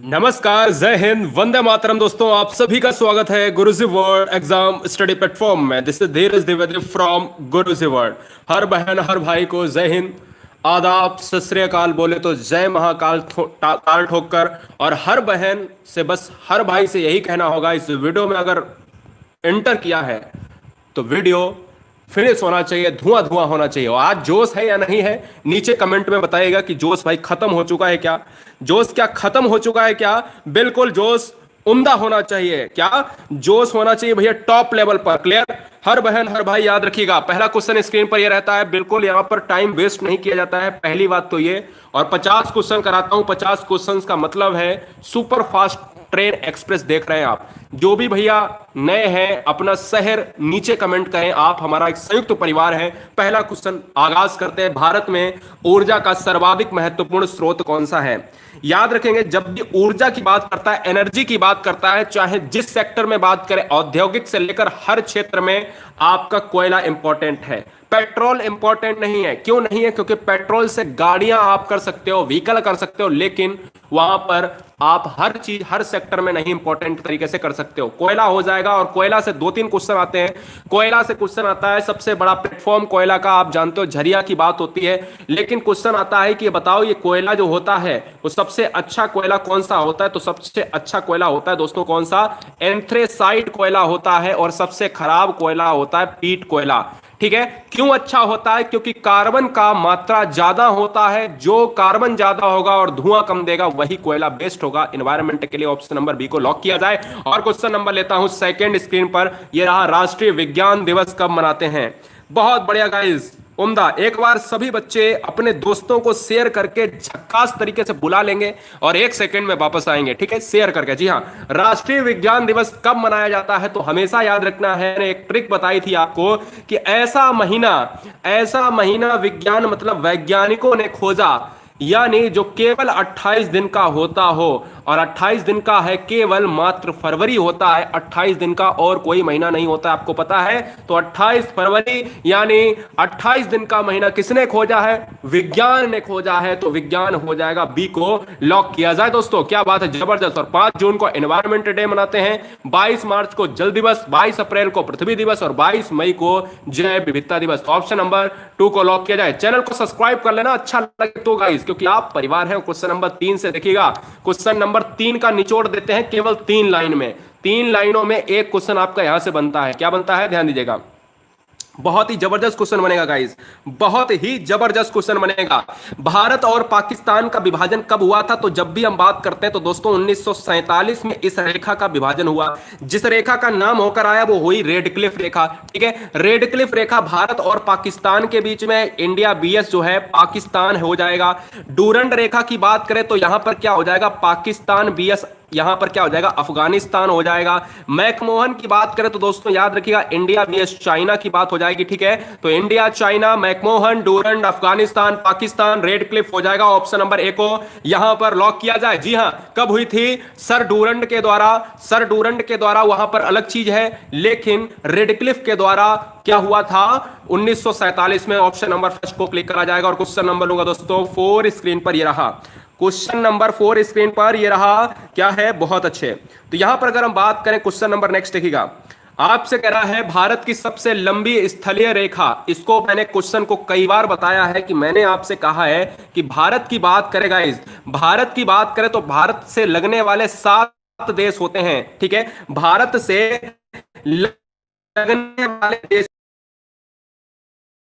नमस्कार, जय हिंद, वंदे मातरम। दोस्तों, आप सभी का स्वागत है Guruji world exam study platform में। This is Dheeraj Dwivedi from Guruji world. हर बहन हर भाई को जय हिंद, आदाब, सत श्री अकाल, बोले तो जय महाकाल, काल ठोकर। और हर बहन से बस हर भाई से यही कहना होगा, इस वीडियो में अगर एंटर किया है तो वीडियो फिनिश होना चाहिए, धुआं धुआं होना चाहिए। और आज जोश है या नहीं है, नीचे कमेंट में बताइएगा कि जोश भाई खत्म हो चुका है क्या। जोश क्या खत्म हो चुका है क्या? बिल्कुल जोश उम्दा होना चाहिए। क्या जोश होना चाहिए भैया, टॉप लेवल पर। क्लियर? हर बहन हर भाई याद रखिएगा, पहला क्वेश्चन स्क्रीन पर ये रहता है। बिल्कुल यहां पर टाइम वेस्ट नहीं किया जाता है, पहली बात तो ये। और 50 क्वेश्चन कराता हूं। 50 क्वेश्चन का मतलब है सुपर फास्ट ट्रेन एक्सप्रेस देख रहे हैं आप। जो भी भैया नए हैं, अपना शहर नीचे कमेंट करें। आप हमारा एक संयुक्त परिवार है। पहला क्वेश्चन आगाज करते हैं। भारत में ऊर्जा का सर्वाधिक महत्वपूर्ण स्रोत कौन सा है? याद रखेंगे, जब भी ऊर्जा की बात करता है, एनर्जी की बात करता है, चाहे जिस सेक्टर में बात करें, औद्योगिक से लेकर हर क्षेत्र में आपका कोयला इंपॉर्टेंट है। पेट्रोल इंपॉर्टेंट नहीं है। क्यों नहीं है? क्योंकि पेट्रोल से गाड़ियां आप कर सकते हो, व्हीकल कर सकते हो, लेकिन वहां पर आप हर चीज हर सेक्टर में नहीं इंपॉर्टेंट तरीके से कर सकते हो। कोयला हो जाएगा। और कोयला से दो तीन क्वेश्चन आते हैं। कोयला से क्वेश्चन आता है, सबसे बड़ा प्लेटफॉर्म कोयला का आप जानते हो, झरिया की बात होती है। लेकिन क्वेश्चन आता है कि बताओ, ये कोयला जो होता है वो सबसे अच्छा कोयला कौन सा होता है? तो सबसे अच्छा कोयला होता है दोस्तों कौन सा? एंथ्रेसाइट कोयला होता है। और सबसे खराब कोयला होता है पीट कोयला। ठीक है? क्यों अच्छा होता है? क्योंकि कार्बन का मात्रा ज्यादा होता है। जो कार्बन ज्यादा होगा और धुआं कम देगा, वही कोयला बेस्ट होगा एनवायरनमेंट के लिए। ऑप्शन नंबर बी को लॉक किया जाए। और क्वेश्चन नंबर लेता हूं सेकंड स्क्रीन पर। यह रहा, राष्ट्रीय विज्ञान दिवस कब मनाते हैं? बहुत बढ़िया गाइस, उम्दा। एक बार सभी बच्चे अपने दोस्तों को शेयर करके झक्कास तरीके से बुला लेंगे और एक सेकंड में वापस आएंगे। ठीक है? शेयर करके। जी हां, राष्ट्रीय विज्ञान दिवस कब मनाया जाता है? तो हमेशा याद रखना है, मैंने एक ट्रिक बताई थी आपको कि ऐसा महीना विज्ञान मतलब वैज्ञानिकों ने खोजा, यानी जो केवल 28 दिन का होता हो। और 28 दिन का है केवल मात्र फरवरी होता है। 28 दिन का और कोई महीना नहीं होता, आपको पता है। तो 28 फरवरी यानी 28 दिन का महीना किसने खोजा है? विज्ञान ने खोजा है। तो विज्ञान हो जाएगा, बी को लॉक किया जाए। दोस्तों क्या बात है, जबरदस्त। और 5 जून को एनवायरमेंट डे मनाते हैं, 22 मार्च को जल दिवस, 22 अप्रैल को पृथ्वी दिवस और 22 मई को जैव विविधता दिवस। तो ऑप्शन नंबर 2 को लॉक किया जाए। चैनल को सब्सक्राइब कर लेना अच्छा लगे तो गाइस, क्योंकि आप परिवार हैं। क्वेश्चन नंबर 3 से देखिएगा। क्वेश्चन नंबर 3 का निचोड़ देते हैं केवल 3 लाइन में। 3 लाइनों में एक क्वेश्चन आपका यहां से बनता है। क्या बनता है? ध्यान दीजिएगा, बहुत ही जबरदस्त क्वेश्चन बनेगा गाइस, बहुत ही जबरदस्त क्वेश्चन बनेगा। भारत और पाकिस्तान का विभाजन कब हुआ था? तो जब भी हम बात करते हैं तो दोस्तों 1947 में इस रेखा का विभाजन हुआ। जिस रेखा का नाम होकर आया वो हुई रेड क्लिफ रेखा। ठीक है? रेड क्लिफ रेखा भारत और पाकिस्तान के बीच में, इंडिया बीएस जो है पाकिस्तान हो जाएगा। डूरंड रेखा की बात करें तो यहां पर क्या हो जाएगा? पाकिस्तान बीएस, यहां पर क्या हो जाएगा? अफगानिस्तान हो जाएगा। मैकमोहन की बात करें तो दोस्तों याद रखिएगा, इंडिया वीएस चाइना की बात हो जाएगी। ठीक है? तो India, China, McMahon, Durand, Afghanistan, Pakistan, red Cliff हो जाएगा। ऑप्शन नंबर ए को यहां पर लॉक किया जाए। जी हां, कब हुई थी? सर डूरंड के द्वारा। सर डूरंड के द्वारा वहां पर अलग चीज है, लेकिन रेड क्लिफ के द्वारा क्या हुआ था? 1947 में। ऑप्शन नंबर फर्स्ट को क्लिक करा जाएगा। और क्वेश्चन नंबर लूंगा दोस्तों 4 स्क्रीन पर। यह रहा क्वेश्चन नंबर 4 स्क्रीन पर। ये रहा, क्या है? बहुत अच्छे। तो यहां पर अगर हम बात करें, क्वेश्चन नंबर नेक्स्ट देखिएगा, आपसे कह रहा है भारत की सबसे लंबी स्थलीय रेखा। इसको मैंने क्वेश्चन को कई बार बताया है कि मैंने आपसे कहा है कि भारत की बात करेगा, इस भारत की बात करें तो भारत से लगने वाले 7 देश होते हैं। ठीक है? भारत से लगने वाले देश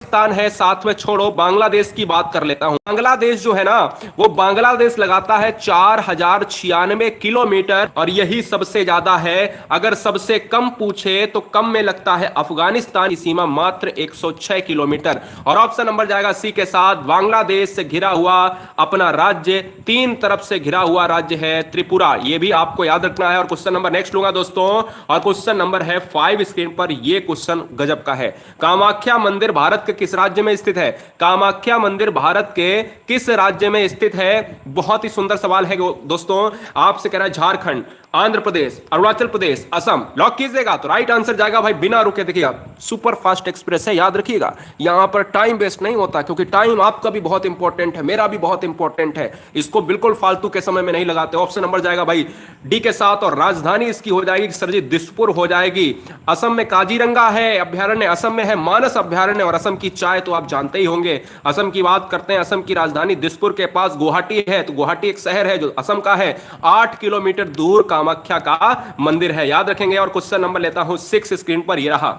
पाकिस्तान है, साथ में छोड़ो बांग्लादेश की बात कर लेता हूं। बांग्लादेश जो है ना, वो बांग्लादेश लगाता है 4096 किलोमीटर, और यही सबसे ज्यादा है। अगर सबसे कम पूछे तो कम में लगता है अफगानिस्तान की सीमा, मात्र 106 किलोमीटर। और ऑप्शन नंबर जाएगा सी के साथ। बांग्लादेश से घिरा हुआ अपना राज्य, 3 तरफ से घिरा हुआ राज्य है त्रिपुरा। यह भी आपको याद रखना है। और क्वेश्चन नंबर नेक्स्ट लूंगा दोस्तों, और क्वेश्चन नंबर है 5 स्क्रीन पर। यह क्वेश्चन गजब का है। कामाख्या मंदिर भारत के किस राज्य में स्थित है? कामाख्या मंदिर भारत के किस राज्य में स्थित है? बहुत ही सुंदर सवाल है दोस्तों। आपसे कह रहा है झारखंड, आंध्र प्रदेश, अरुणाचल प्रदेश, असम। लॉक कीजिएगा तो राइट आंसर जाएगा भाई बिना रुके। देखिएगा सुपर फास्ट एक्सप्रेस है, याद रखिएगा, यहां पर टाइम वेस्ट नहीं होता, क्योंकि टाइम आपका भी बहुत इंपॉर्टेंट है, मेरा भी बहुत इंपॉर्टेंट है। इसको बिल्कुल फालतू के समय में नहीं लगाते। ऑप्शन नंबर जाएगा भाई डी के साथ, और राजधानी इसकी हो जाएगी सर जी दिसपुर हो जाएगी। असम में काजीरंगा है अभ्यारण्य, असम में है मानस अभ्यारण्य, और असम की चाय तो आप जानते ही होंगे। असम की बात करते हैं, असम की राजधानी दिसपुर के पास गुवाहाटी है, तो गुवाहाटी एक शहर है जो असम का है। 8 किलोमीटर दूर कामाख्या का मंदिर है, याद रखेंगे। और क्वेश्चन नंबर लेता हूं 6 स्क्रीन पर, ये रहा।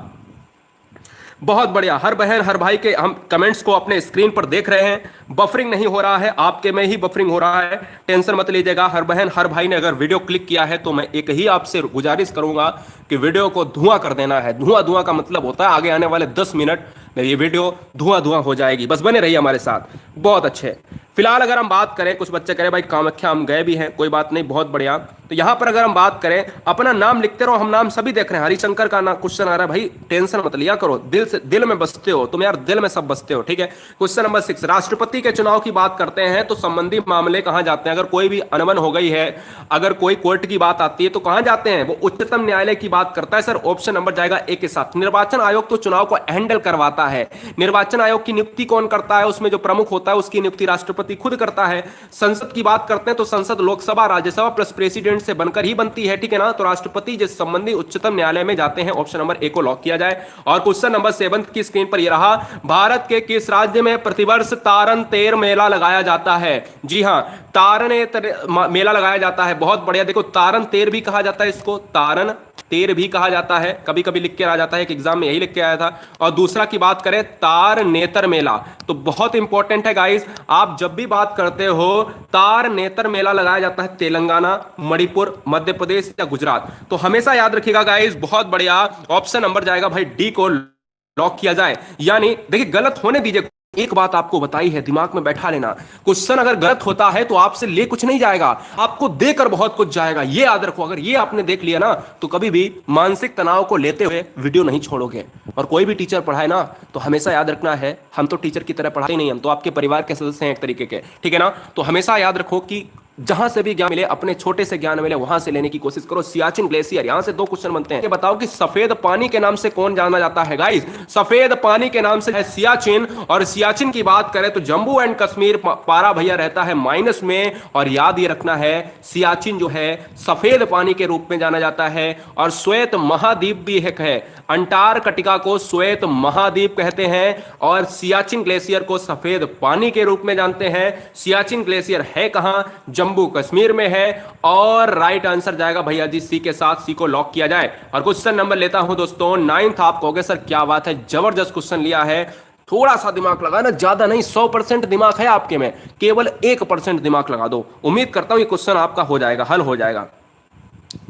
बहुत बढ़िया, हर बहन हर भाई के हम कमेंट्स को अपने स्क्रीन पर देख रहे हैं। बफरिंग नहीं हो रहा है, आपके में ही बफरिंग हो रहा है, टेंशन मत लीजिएगा। हर बहन हर भाई ने अगर वीडियो क्लिक किया है तो मैं एक ही आपसे गुजारिश करूंगा कि वीडियो को धुआं कर देना है। धुआं धुआं का मतलब होता है आगे आने वाले 10 मिनट में ये वीडियो धुआं धुआं हो जाएगी। बस बने रहिए हमारे साथ। बहुत अच्छे। फिलहाल अगर हम बात करें, कुछ बच्चे कह रहे भाई कामाख्या हम गए भी हैं, कोई बात नहीं, बहुत बढ़िया। तो यहां पर अगर हम बात करें, अपना नाम लिखते रहो, हम नाम सभी देख रहे हैं। हरिशंकर का ना क्वेश्चन आ रहा है भाई, टेंशन मत लिया करो, दिल से दिल में बसते हो तुम यार, दिल में सब बसते हो, ठीक है। क्वेश्चन नंबर 6, राष्ट्रपति के चुनाव की बात करते हैं तो संबंधी मामले कहां जाते हैं? अगर कोई भी अनबन हो गई है, अगर कोई कोर्ट की बात आती है तो कहां जाते हैं? वो उच्चतम न्यायालय की बात करता है। सर ऑप्शन नंबर जाएगा ए के साथ। निर्वाचन आयोग तो चुनाव को हैंडल करवाता है। निर्वाचन आयोग की नियुक्ति कौन करता है? उसमें जो प्रमुख होता है उसकी नियुक्ति राष्ट्रपति खुद करता है। संसद की बात करते हैं तो संसद लोकसभा राज्यसभा प्लस प्रेसिडेंट से बनकर ही बनती है, ठीक है ना। तो राष्ट्रपति जिस संबंधी उच्चतम न्यायालय में जाते हैं। ऑप्शन नंबर ए को लॉक किया जाए। और क्वेश्चन नंबर 7 की स्क्रीन पर यह रहा, भारत के किस राज्य में प्रतिवर्ष तारन तेर मेला लगाया जाता है? जी हां, तारन मेला लगाया जाता है। बहुत बढ़िया। देखो तारन तेर भी कहा जाता है, इसको तारन तेर भी कहा जाता है, कभी कभी लिख के आ जाता है, एक एग्जाम में यही लिख के आया था। और दूसरा की बात करें तार नेतर मेला, तो बहुत इंपॉर्टेंट है गाइस। आप जब भी बात करते हो, तार नेतर मेला लगाया जाता है तेलंगाना, मणिपुर, मध्य प्रदेश या गुजरात, तो हमेशा याद रखिएगा गाइस। बहुत बढ़िया। ऑप्शन नंबर जाएगा भाई डी को लॉक किया जाए। यानी देखिए गलत होने दीजिए, एक बात आपको बताई है, दिमाग में बैठा लेना, क्वेश्चन अगर गलत होता है तो आपसे ले कुछ नहीं जाएगा, आपको देकर बहुत कुछ जाएगा, ये याद रखो। अगर ये आपने देख लिया ना तो कभी भी मानसिक तनाव को लेते हुए वीडियो नहीं छोड़ोगे। और कोई भी टीचर पढ़ाए ना तो हमेशा याद रखना है, हम तो टीचर की तरह पढ़ाते नहीं, हम तो आपके परिवार के सदस्य हैं एक तरीके के, ठीक है ना। तो हमेशा याद रखो कि जहां से भी ज्ञान मिले, अपने छोटे से ज्ञान मिले, वहां से लेने की कोशिश करो। सियाचिन ग्लेशियर, यहां से 2 क्वेश्चन बनते हैं। ये बताओ कि सफेद पानी के नाम से कौन जाना जाता है गाइस? सफेद पानी के नाम से है सियाचिन। और सियाचिन की बात करें तो जम्मू एंड कश्मीर पारा भैया रहता है माइनस में। और याद ये रखना है, सियाचिन जो है सफेद पानी के रूप में जाना जाता है। और श्वेत महाद्वीप भी एक है, अंटार्कटिका को श्वेत महाद्वीप कहते हैं, और सियाचिन ग्लेशियर को सफेद पानी के रूप में जानते हैं। सियाचिन ग्लेशियर है कहां? जम्मू कश्मीर में है। और राइट आंसर जाएगा भैया जी सी के साथ, सी को लॉक किया जाए। और क्वेश्चन नंबर लेता हूं दोस्तों 9th। आप कहोगे सर क्या बात है, जबरदस्त क्वेश्चन लिया है, थोड़ा सा दिमाग लगा ना, ज्यादा नहीं, 100% दिमाग है आपके में, केवल 1% दिमाग लगा दो। उम्मीद करता हूं ये क्वेश्चन आपका हो जाएगा, हल हो जाएगा।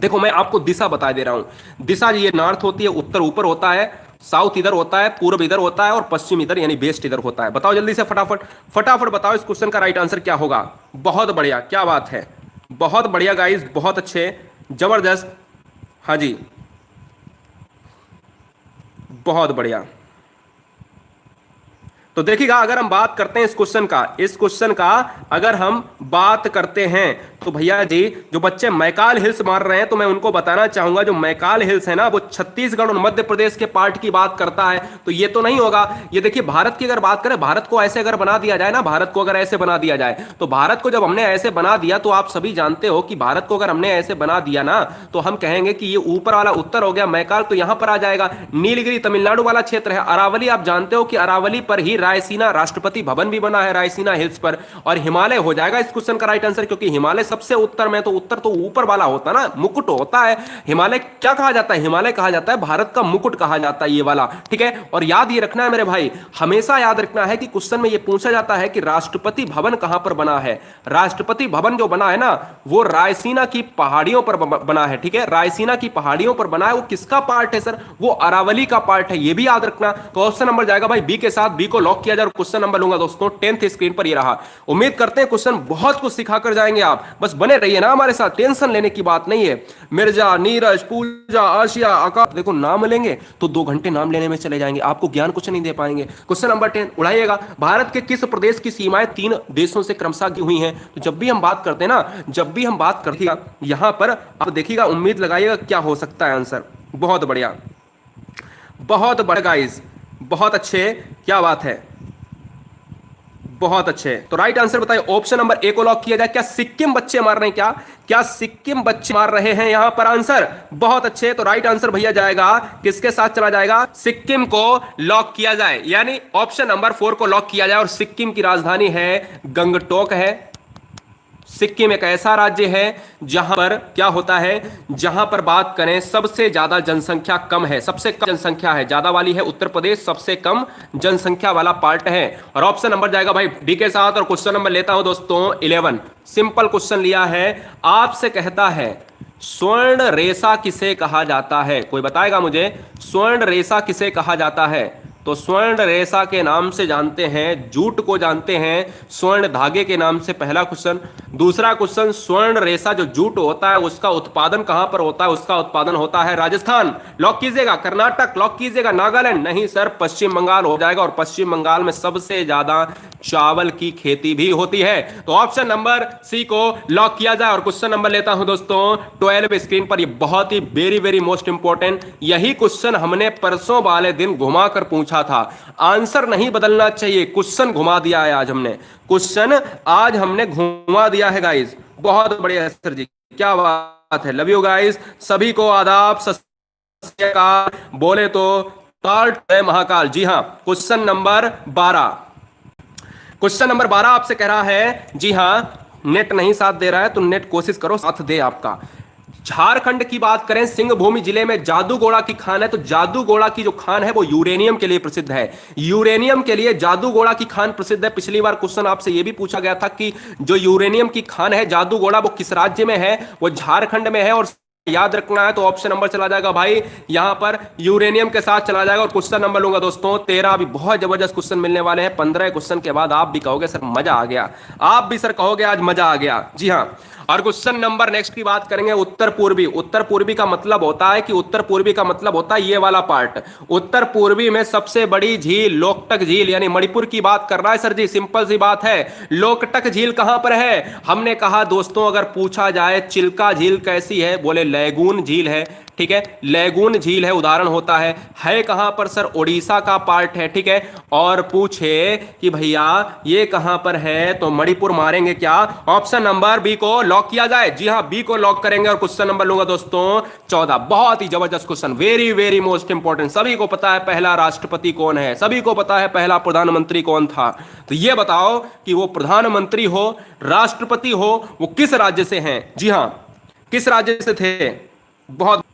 देखो मैं आपको दिशा बता दे रहा हूं। दिशा ये नॉर्थ होती है, उत्तर ऊपर होता है, साउथ इधर होता है, पूर्व इधर होता है, और पश्चिम इधर यानी वेस्ट इधर होता है। बताओ जल्दी से, फटाफट फटाफट बताओ इस क्वेश्चन का राइट आंसर क्या होगा। बहुत बढ़िया, क्या बात है, बहुत बढ़िया गाइस, बहुत अच्छे, जबरदस्त। हाँ जी, बहुत बढ़िया। तो देखिएगा अगर हम बात करते हैं इस क्वेश्चन का अगर हम बात करते हैं तो भैया जी जो बच्चे मैकाल हिल्स मार रहे हैं तो मैं उनको बताना चाहूंगा, जो मैकाल हिल्स है ना वो छत्तीसगढ़ और मध्य प्रदेश के पार्ट की बात करता है, तो ये तो नहीं होगा। ये देखिए भारत की अगर बात करें, भारत को ऐसे अगर बना दिया जाए ना, भारत को अगर ऐसे बना दिया जाए, तो भारत को जब हमने ऐसे बना दिया तो आप सभी जानते हो कि भारत को अगर हमने ऐसे बना दिया ना तो हम कहेंगे कि ये ऊपर वाला उत्तर हो गया, मैकाल तो यहां पर आ जाएगा। नीलगिरी तमिलनाडु वाला क्षेत्र है, अरावली आप जानते हो कि अरावली पर ही रायसीना राष्ट्रपति भवन भी बना है, रायसीना हिल्स पर। और हिमालय हो जाएगा इस क्वेश्चन का राइट आंसर, क्योंकि हिमालय सबसे उत्तर में, तो उत्तर तो ऊपर वाला होता ना, मुकुट होता है। हिमालय क्या कहा जाता है? हिमालय कहा जाता है भारत का मुकुट कहा जाता है ये वाला, ठीक है। और याद ये रखना है मेरे भाई, हमेशा याद रखना है कि क्वेश्चन में ये पूछा जाता है कि राष्ट्रपति भवन कहां पर बना है। राष्ट्रपति भवन जो बना है ना वो रायसीना की पहाड़ियों पर बना है, ठीक है, रायसीना की पहाड़ियों पर बना है। वो किसका पार्ट है सर? वो अरावली का पार्ट है, ये भी याद रखना। तो ऑप्शन नंबर जाएगा भाई बी के साथ, बी को लॉक किया जाए और क्वेश्चन नंबर लूंगा दोस्तों 10th स्क्रीन पर ये रहा। उम्मीद करते हैं क्वेश्चन बहुत कुछ सिखा कर जाएंगे आप, बस बने रहिए ना हमारे साथ, टेंशन लेने की बात नहीं है। मिर्जा, नीरज, पूजा, आशिया, आकाश, देखो नाम लेंगे तो 2 घंटे नाम लेने में चले जाएंगे, आपको ज्ञान कुछ नहीं दे पाएंगे। Question number 10 उड़ाइएगा। भारत के किस प्रदेश की सीमाएं 3 देशों से क्रमशः की हुई हैं? तो जब भी हम बात करते हैं ना, जब भी हम बात करते हैं यहां पर आप देखिएगा, उम्मीद लगाइएगा क्या हो सकता है आंसर। बहुत बढ़िया, बहुत बढ़िया गाइस, बहुत अच्छे, क्या बात है, बहुत अच्छे। तो राइट आंसर बताइए, ऑप्शन नंबर ए को लॉक किया जाए। क्या सिक्किम बच्चे मार रहे हैं? क्या क्या सिक्किम बच्चे मार रहे हैं यहां पर आंसर? बहुत अच्छे। तो राइट आंसर भैया जाएगा किसके साथ चला जाएगा? सिक्किम को लॉक किया जाए, यानी ऑप्शन नंबर 4 को लॉक किया जाए। और सिक्किम की राजधानी है गंगटोक है। सिक्किम एक ऐसा राज्य है जहां पर क्या होता है, जहां पर बात करें सबसे ज्यादा जनसंख्या कम है, सबसे कम जनसंख्या है, ज्यादा वाली है उत्तर प्रदेश, सबसे कम जनसंख्या वाला पार्ट है। और ऑप्शन नंबर जाएगा भाई डी के साथ। और क्वेश्चन नंबर लेता हूं दोस्तों 11, सिंपल क्वेश्चन लिया है आपसे, कहता है स्वर्ण रेशा किसे कहा जाता है? कोई बताएगा मुझे स्वर्ण रेशा किसे कहा जाता है? तो स्वर्ण रेशा के नाम से जानते हैं, जूट को जानते हैं स्वर्ण धागे के नाम से, पहला क्वेश्चन। दूसरा क्वेश्चन, स्वर्ण रेशा जो जूट होता है उसका उत्पादन कहां पर होता है? उसका उत्पादन होता है राजस्थान, लॉक कीजिएगा। कर्नाटक लॉक कीजिएगा। नागालैंड नहीं सर, पश्चिम बंगाल हो जाएगा। और पश्चिम बंगाल में सबसे ज्यादा चावल की खेती भी होती है। तो ऑप्शन नंबर सी को लॉक किया जाए। और क्वेश्चन नंबर लेता हूं दोस्तों 12 स्क्रीन पर, ये बहुत ही वेरी वेरी मोस्ट इंपॉर्टेंट, यही क्वेश्चन हमने परसों वाले दिन घुमाकर पूछा था। आंसर नहीं बदलना चाहिए, क्वेश्चन घुमा दिया है आज हमने, क्वेश्चन आज हमने घुमा दिया है गाइस। बहुत बढ़िया सर जी, क्या बात है, लव यू गाइस। सभी को आदाब, सत श्री अकाल, बोले तो काल जय महाकाल। जी हां, क्वेश्चन नंबर 12, क्वेश्चन नंबर 12 आपसे कह रहा है, जी हां नेट नहीं साथ दे रहा है तो नेट कोशिश करो साथ दे आपका। झारखंड की बात करें, सिंहभूमि जिले में जादूगोड़ा की खान है। तो जादूगोड़ा की जो खान है वो यूरेनियम के लिए प्रसिद्ध है, यूरेनियम के लिए जादूगोड़ा की खान प्रसिद्ध है। पिछली बार क्वेश्चन आपसे यह भी पूछा गया था कि जो यूरेनियम की खान है जादूगोड़ा वो किस राज्य में है? वो झारखंड में है। और याद रखना है तो ऑप्शन नंबर चला जाएगा भाई यहां पर यूरेनियम के साथ चला जाएगा। और क्वेश्चन नंबर लूंगा दोस्तों 13, भी बहुत जबरदस्त क्वेश्चन मिलने वाले हैं। 15 क्वेश्चन के बाद आप भी कहोगे सर मजा आ गया, आप भी सर कहोगे आज मजा आ गया। जी हां, और क्वेश्चन नंबर नेक्स्ट की बात करेंगे उत्तर पूर्वी। उत्तर पूर्वी का मतलब होता है कि उत्तर पूर्वी का मतलब होता है ये वाला पार्ट। उत्तर पूर्वी में सबसे बड़ी झील लोकटक झील, यानी मणिपुर की बात कर रहा है सर जी, सिंपल सी बात है। लोकटक झील कहां पर है? हमने कहा दोस्तों अगर पूछा जाए चिल्का झील कैसी है, बोले लैगून झील है, ठीक है, लैगून झील है, उदाहरण होता है कहां पर सर? ओडिशा का पार्ट है, ठीक है। और पूछे कि भैया ये कहां पर है तो मणिपुर मारेंगे क्या? ऑप्शन नंबर बी को लॉक किया जाए। जी हां, बी को लॉक करेंगे। और क्वेश्चन नंबर लूंगा दोस्तों 14, बहुत ही जबरदस्त question, very very most important. सभी को पता है पहला राष्ट्रपति कौन है, सभी को पता है पहला प्रधानमंत्री कौन था। तो ये बताओ कि वो प्रधानमंत्री हो, राष्ट्रपति हो, वो किस राज्य से हैं? जी हां, किस राज्य से थे? बहुत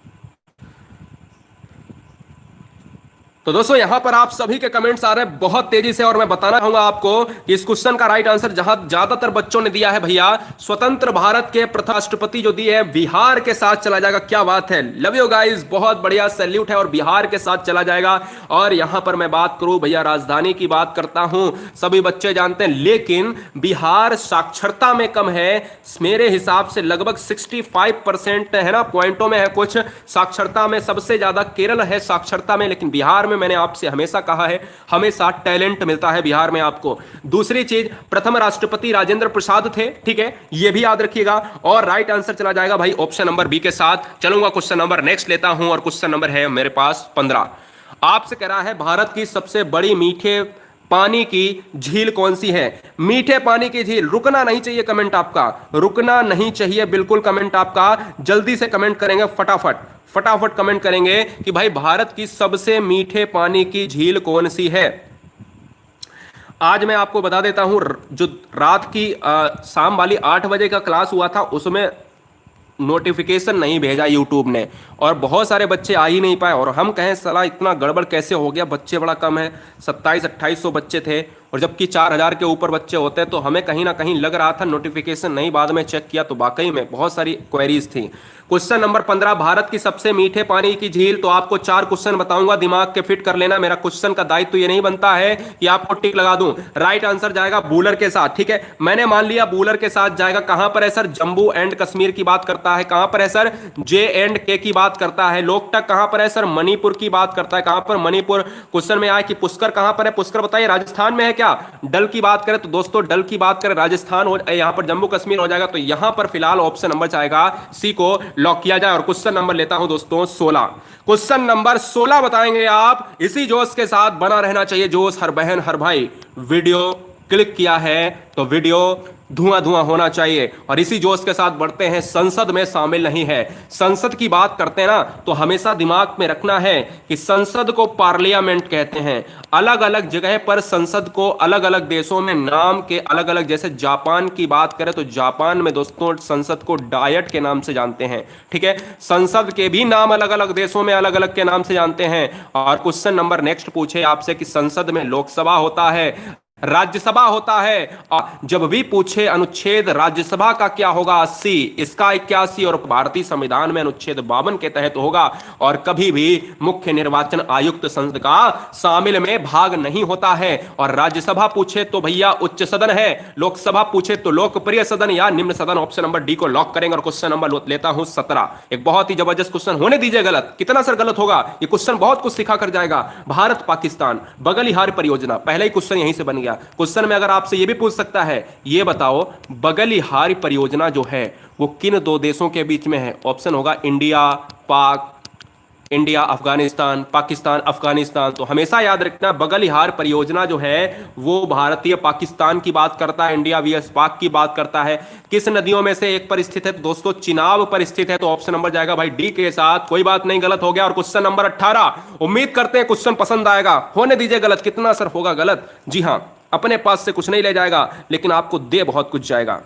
तो दोस्तों यहां पर आप सभी के कमेंट्स आ रहे हैं बहुत तेजी से। और मैं बताना चाहूंगा आपको कि इस क्वेश्चन का राइट आंसर जहां ज्यादातर बच्चों ने दिया है भैया, स्वतंत्र भारत के प्रथम राष्ट्रपति जो दिए हैं बिहार के साथ चला जाएगा। क्या बात है, लव यू गाइस, बहुत बढ़िया, सैल्यूट है। और बिहार के साथ चला जाएगा। और यहां पर मैं बात करूं भैया राजधानी की बात करता हूं, सभी बच्चे जानते हैं, लेकिन बिहार साक्षरता में कम है मेरे हिसाब से, लगभग 65% है ना, पॉइंटों में है कुछ साक्षरता में। सबसे ज्यादा केरल है साक्षरता में, लेकिन बिहार में मैंने आपसे हमेशा कहा है हमेशा टैलेंट मिलता है बिहार में आपको। दूसरी चीज, प्रथम राष्ट्रपति राजेंद्र प्रसाद थे, ठीक है, यह भी याद रखिएगा। और राइट आंसर चला जाएगा भाई ऑप्शन नंबर बी के साथ। चलूंगा क्वेश्चन नंबर नेक्स्ट लेता हूं। और क्वेश्चन नंबर है मेरे पास 15, आपसे कह रहा है भारत की सबसे बड़ी मीठे पानी की झील कौन सी है? मीठे पानी की झील, रुकना नहीं चाहिए कमेंट आपका, रुकना नहीं चाहिए बिल्कुल कमेंट आपका, जल्दी से कमेंट करेंगे, फटाफट फटाफट कमेंट करेंगे कि भाई भारत की सबसे मीठे पानी की झील कौन सी है। आज मैं आपको बता देता हूं, जो रात की शाम वाली 8 बजे का क्लास हुआ था उसमें नोटिफिकेशन नहीं भेजा यूट्यूब ने, और बहुत सारे बच्चे आ ही नहीं पाए। और हम कहें साला इतना गड़बड़ कैसे हो गया, बच्चे बड़ा कम है, 2700-2800 बच्चे थे और जबकि 4,000 के ऊपर बच्चे होते हैं, तो हमें कहीं ना कहीं लग रहा था, नोटिफिकेशन नहीं बाद में चेक किया तो वाकई में बहुत सारी क्वेरीज थी। क्वेश्चन नंबर 15, भारत की सबसे मीठे पानी की झील। तो आपको 4 क्वेश्चन बताऊंगा, दिमाग के फिट कर लेना। मेरा क्वेश्चन का दायित्व तो ये नहीं बनता है कि आपको टिक लगा दूं। राइट आंसर जाएगा बूलर के साथ, ठीक है। मैंने मान लिया बूलर के साथ जाएगा। कहां पर है सर? जम्मू एंड कश्मीर की बात करता है। कहां पर है सर? J&K की बात करता है। लोकटक कहां पर है सर? मणिपुर की बात करता है। कहां पर? मणिपुर। क्वेश्चन में आया कि पुष्कर कहां पर है? पुष्कर बताइए राजस्थान में है क्या? डल की बात करें तो दोस्तों, डल की बात करें राजस्थान हो, यहां पर जम्मू कश्मीर हो जाएगा। तो यहां पर फिलहाल ऑप्शन नंबर जाएगा सी को लॉक किया जाए। और क्वेश्चन नंबर लेता हूं दोस्तों 16। क्वेश्चन नंबर 16 बताएंगे आप। इसी जोश के साथ बना रहना चाहिए जोश, हर बहन हर भाई। वीडियो क्लिक किया है तो वीडियो धुआं धुआं होना चाहिए। और इसी जोश के साथ बढ़ते हैं। संसद में शामिल नहीं है। संसद की बात करते हैं ना, तो हमेशा दिमाग में रखना है कि संसद को पार्लियामेंट कहते हैं। अलग अलग जगह पर संसद को अलग अलग देशों में नाम के अलग अलग, जैसे जापान की बात करें तो जापान में दोस्तों संसद को डायट के नाम से जानते हैं, ठीक है। संसद के भी नाम अलग अलग देशों में अलग अलग के नाम से जानते हैं। और क्वेश्चन नंबर नेक्स्ट पूछे आपसे कि संसद में लोकसभा होता है, राज्यसभा होता है। और जब भी पूछे अनुच्छेद राज्यसभा का क्या होगा 80, इसका 81, और भारतीय संविधान में अनुच्छेद 52 के तहत होगा। और कभी भी मुख्य निर्वाचन आयुक्त संसद का शामिल में भाग नहीं होता है। और राज्यसभा पूछे तो भैया उच्च सदन है, लोकसभा पूछे तो लोकप्रिय सदन या निम्न सदन। ऑप्शन नंबर डी को लॉक करेंगे। और क्वेश्चन नंबर लेता हूं 17, एक बहुत ही जबरदस्त क्वेश्चन, होने दीजिए गलत। कितना सर गलत होगा? ये क्वेश्चन बहुत कुछ सिखा कर जाएगा। भारत पाकिस्तान बगलिहार परियोजना, पहला ही क्वेश्चन यहीं से बन गया। क्वेश्चन में अगर आपसे यह भी पूछ सकता है, यह बताओ बगलिहार परियोजना जो है वो किन 2 देशों के बीच में है? ऑप्शन होगा इंडिया अफगानिस्तान, पाकिस्तान अफगानिस्तान। तो हमेशा याद रखना, बगलिहार परियोजना जो है वो भारतीय पाकिस्तान की बात करता है, इंडिया वीएस पाक की बात करता है। किस नदियों में से एक पर स्थित है? तो दोस्तों चिनाब पर स्थित है। तो ऑप्शन नंबर जाएगा भाई डी के साथ। कोई बात नहीं, गलत हो गया। और क्वेश्चन नंबर 18, उम्मीद करते हैं क्वेश्चन पसंद आएगा। होने दीजिए गलत। कितना सर होगा गलत? जी हां, अपने पास से कुछ नहीं ले जाएगा, लेकिन आपको दे बहुत कुछ जाएगा।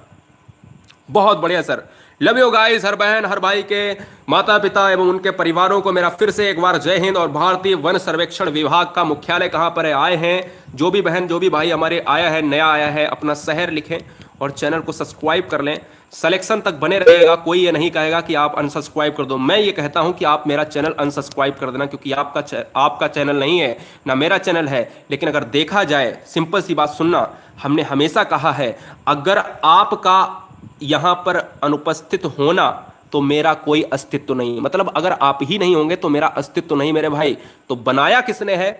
बहुत बढ़िया सर, लव यू गाइस। हर बहन हर भाई के माता पिता एवं उनके परिवारों को मेरा फिर से एक बार जय हिंद। और भारतीय वन सर्वेक्षण विभाग का मुख्यालय कहां पर है? आए हैं जो भी बहन जो भी भाई हमारे आया है, नया आया है, अपना शहर लिखें और चैनल को सब्सक्राइब कर लें। सिलेक्शन तक बने रहेगा, कोई ये नहीं कहेगा कि आप अनसब्सक्राइब कर दो। मैं ये कहता हूं कि आप मेरा चैनल अनसब्सक्राइब कर देना, क्योंकि आपका चैनल नहीं है ना मेरा चैनल है। लेकिन अगर देखा जाए, सिंपल सी बात सुनना, हमने हमेशा कहा है अगर आपका यहां पर अनुपस्थित होना तो मेरा कोई अस्तित्व नहीं। मतलब अगर आप ही नहीं होंगे तो मेरा अस्तित्व नहीं मेरे भाई। तो बनाया किसने है?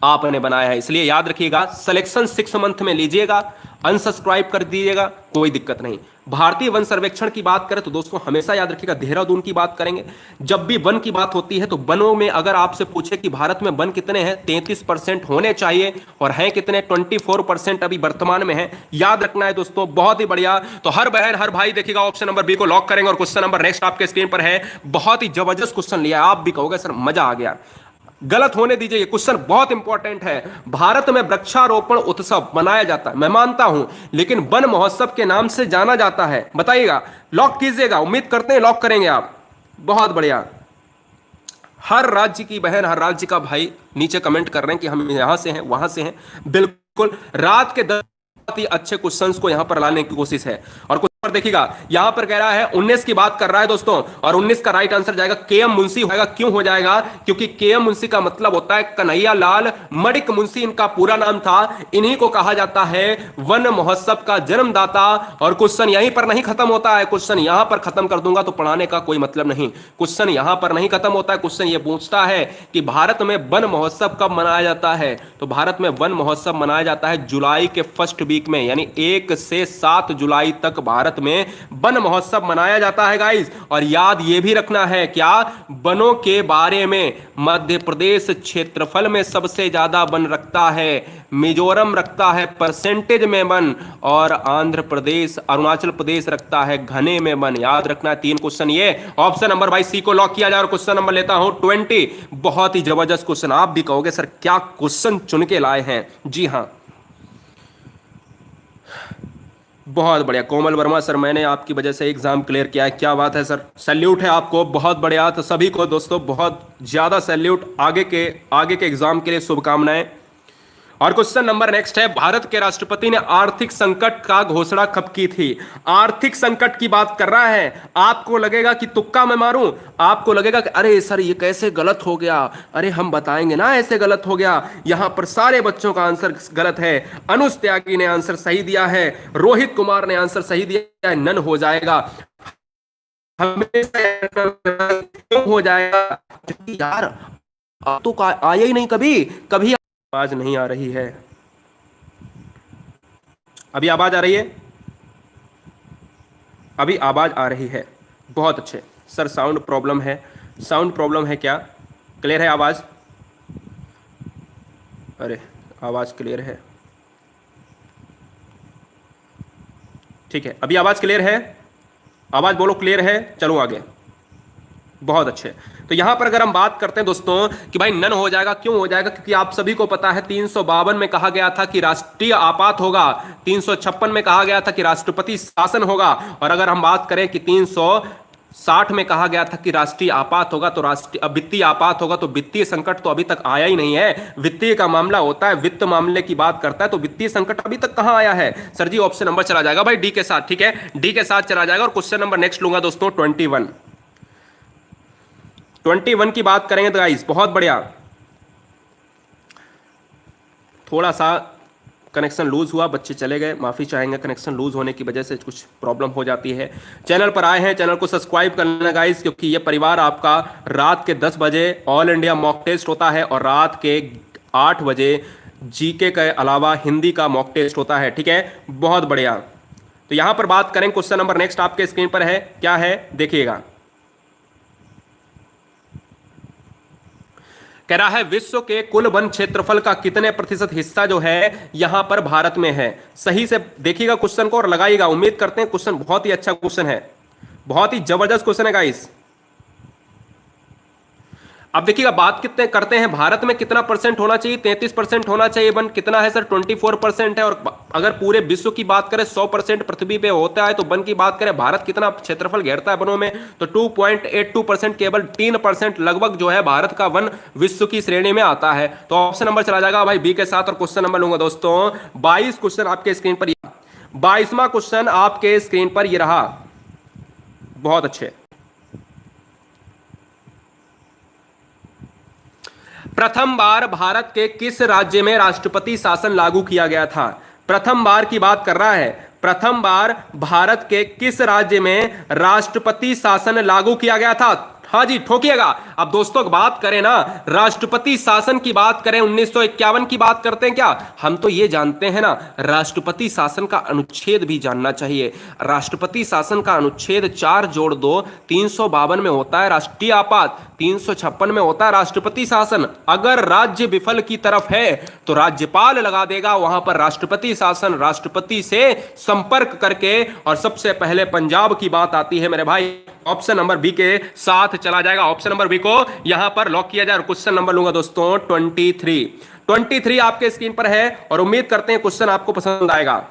आपने बनाया है। इसलिए याद रखिएगा, सिलेक्शन 6 मंथ में लीजिएगा, अनसब्सक्राइब कर दीजिएगा, कोई दिक्कत नहीं। भारतीय वन सर्वेक्षण की बात करें तो दोस्तों हमेशा याद रखिएगा देहरादून की बात करेंगे। जब भी वन की बात होती है तो वनों में अगर आपसे पूछे कि भारत में वन कितने हैं, 33% होने चाहिए, और हैं कितने? 24% अभी वर्तमान में है। याद रखना है दोस्तों, बहुत ही बढ़िया। तो हर बहन हर भाई देखिएगा, ऑप्शन नंबर बी को लॉक करेंगे। और क्वेश्चन नंबर नेक्स्ट आपके स्क्रीन पर है। बहुत ही जबरदस्त क्वेश्चन लिया, आप भी कहोगे सर मजा आ गया। गलत होने दीजिए, ये क्वेश्चन बहुत इंपॉर्टेंट है। भारत में वृक्षारोपण उत्सव मनाया जाता है, मैं मानता हूं, लेकिन वन महोत्सव के नाम से जाना जाता है। बताइएगा, लॉक कीजिएगा। उम्मीद करते हैं लॉक करेंगे आप। बहुत बढ़िया। हर राज्य की बहन हर राज्य का भाई नीचे कमेंट कर रहे हैं कि हम यहां से हैं वहां से हैं। बिल्कुल, रात के 10 बहुत ही अच्छे क्वेश्चंस को यहां पर लाने की कोशिश है। और पर देखिएगा यहां पर कह रहा है 19 की बात कर रहा है दोस्तों, और 19 का राइट आंसर जाएगा केएम मुंशी होगा। क्यों हो जाएगा? क्योंकि केएम मुंशी का मतलब होता है कन्हैया लाल मणिक मुंशी, इनका पूरा नाम था। इन्हीं को कहा जाता है वन महोत्सव का जन्मदाता। और क्वेश्चन यहीं पर नहीं खत्म होता है, क्वेश्चन यहां पर खत्म कर दूंगा तो पढ़ाने का कोई मतलब नहीं। क्वेश्चन यहां पर नहीं खत्म होता है, क्वेश्चन ये पूछता है कि भारत में वन महोत्सव कब मनाया जाता है? तो भारत में वन महोत्सव मनाया जाता है जुलाई के फर्स्ट वीक में, यानी 1 से 7 जुलाई तक भारत में वन महोत्सव मनाया जाता है गाइस। और याद ये भी रखना है, क्या वनों के बारे में, मध्य प्रदेश क्षेत्रफल में सबसे ज्यादा वन रखता है, मिजोरम रखता है परसेंटेज में वन, और आंध्र प्रदेश अरुणाचल प्रदेश रखता है घने में वन। याद रखना 3 क्वेश्चन ये। ऑप्शन नंबर भाई सी को लॉक किया जाए। और क्वेश्चन नंबर लेता हूं 20। बहुत ही जबरदस्त क्वेश्चन, आप भी कहोगे सर क्या क्वेश्चन चुन के लाए हैं। जी हां, बहुत बढ़िया। कोमल वर्मा सर, मैंने आपकी वजह से एग्जाम क्लियर किया है। क्या बात है सर, सैल्यूट है आपको, बहुत बढ़िया। तो सभी को दोस्तों बहुत ज्यादा सैल्यूट, आगे के एग्जाम के लिए शुभकामनाएं। और क्वेश्चन नंबर नेक्स्ट है, भारत के राष्ट्रपति ने आर्थिक संकट का घोषणा कब की थी? आर्थिक संकट की बात कर रहा है। आपको लगेगा कि तुक्का मैं मारूं, आपको लगेगा कि अरे सर ये कैसे गलत हो गया, अरे हम बताएंगे ना ऐसे गलत हो गया। यहां पर सारे बच्चों का आंसर गलत है। अनुज त्यागी ने आंसर सही दिया है, रोहित कुमार ने आंसर सही दिया है, नन हो जाएगा, हमेशा क्यों हो जाएगा यार, अब तो आया ही नहीं, कभी कभी आवाज नहीं आ रही है। अभी आवाज आ रही है? अभी आवाज आ रही है, बहुत अच्छे सर। साउंड प्रॉब्लम है, साउंड प्रॉब्लम है क्या? क्लियर है आवाज? अरे आवाज क्लियर है, ठीक है, अभी आवाज क्लियर है, आवाज बोलो क्लियर है, चलो आगे। बहुत अच्छे। तो यहां पर अगर हम बात करते हैं दोस्तों कि भाई नन हो जाएगा, क्यों हो जाएगा? क्योंकि आप सभी को पता है 352 में कहा गया था कि राष्ट्रीय आपात होगा, 356 में कहा गया था कि राष्ट्रपति शासन होगा, और अगर हम बात करें कि 360 में कहा गया था कि राष्ट्रीय आपात होगा, तो राष्ट्रीय वित्तीय आपात होगा। तो वित्तीय संकट तो अभी तक आया ही नहीं है। वित्तीय का मामला होता है, वित्त मामले की बात करता है, तो वित्तीय संकट अभी तक कहां आया है? सर जी ऑप्शन नंबर चला जाएगा भाई डी के साथ, ठीक है, डी के साथ चला जाएगा। और क्वेश्चन नंबर नेक्स्ट लूंगा दोस्तों 21 की बात करेंगे तो गाइस बहुत बढ़िया। थोड़ा सा कनेक्शन लूज हुआ, बच्चे चले गए, माफी चाहेंगे, कनेक्शन लूज होने की वजह से कुछ प्रॉब्लम हो जाती है। चैनल पर आए हैं, चैनल को सब्सक्राइब कर लेना गाइस, क्योंकि ये परिवार आपका रात के 10 बजे ऑल इंडिया मॉक टेस्ट होता है और रात के 8 बजे जीके के अलावा हिंदी का मॉक टेस्ट होता है, ठीक है, बहुत बढ़िया। तो यहां पर बात करें, क्वेश्चन नंबर नेक्स्ट आपके स्क्रीन पर है, क्या है देखिएगा। कह रहा है विश्व के कुल वन क्षेत्रफल का कितने प्रतिशत हिस्सा जो है यहां पर भारत में है? सही से देखिएगा क्वेश्चन को और लगाइएगा। उम्मीद करते हैं क्वेश्चन बहुत ही अच्छा क्वेश्चन है, बहुत ही जबरदस्त क्वेश्चन है गाइस। अब देखिएगा बात कितने करते हैं, भारत में कितना परसेंट होना चाहिए? 33% होना चाहिए वन, कितना है सर? 24% है। और अगर पूरे विश्व की बात करें 100% पृथ्वी पे होता है, तो वन की बात करें भारत कितना क्षेत्रफल घेरता है वनों में, तो 2.82%, केवल 3% लगभग जो है भारत का वन विश्व की श्रेणी में आता है। तो ऑप्शन नंबर चला जाएगा भाई बी के साथ। और क्वेश्चन नंबर लूंगा दोस्तों 22 क्वेश्चन आपके स्क्रीन पर, 22वां क्वेश्चन आपके स्क्रीन पर ये रहा, बहुत अच्छे। प्रथम बार भारत के किस राज्य में राष्ट्रपति शासन लागू किया गया था? प्रथम बार की बात कर रहा है, प्रथम बार भारत के किस राज्य में राष्ट्रपति शासन लागू किया गया था? हाँ जी ठोकिएगा। अब दोस्तों बात करें ना, राष्ट्रपति शासन की बात करें, 1951 की बात करते हैं क्या? हम तो ये जानते हैं ना, राष्ट्रपति शासन का अनुच्छेद भी जानना चाहिए। राष्ट्रपति शासन का अनुच्छेद 4+2 352 में होता है राष्ट्रीय आपात, 356 में होता है राष्ट्रपति शासन। अगर राज्य विफल की तरफ है तो राज्यपाल लगा देगा वहां पर राष्ट्रपति शासन, राष्ट्रपति से संपर्क करके। और सबसे पहले पंजाब की बात आती है मेरे भाई, ऑप्शन नंबर बी के साथ चला जाएगा। ऑप्शन नंबर बी को यहां पर लॉक किया जाए। और क्वेश्चन नंबर लूंगा दोस्तों 23 आपके स्क्रीन पर है, और उम्मीद करते हैं क्वेश्चन आपको पसंद आएगा।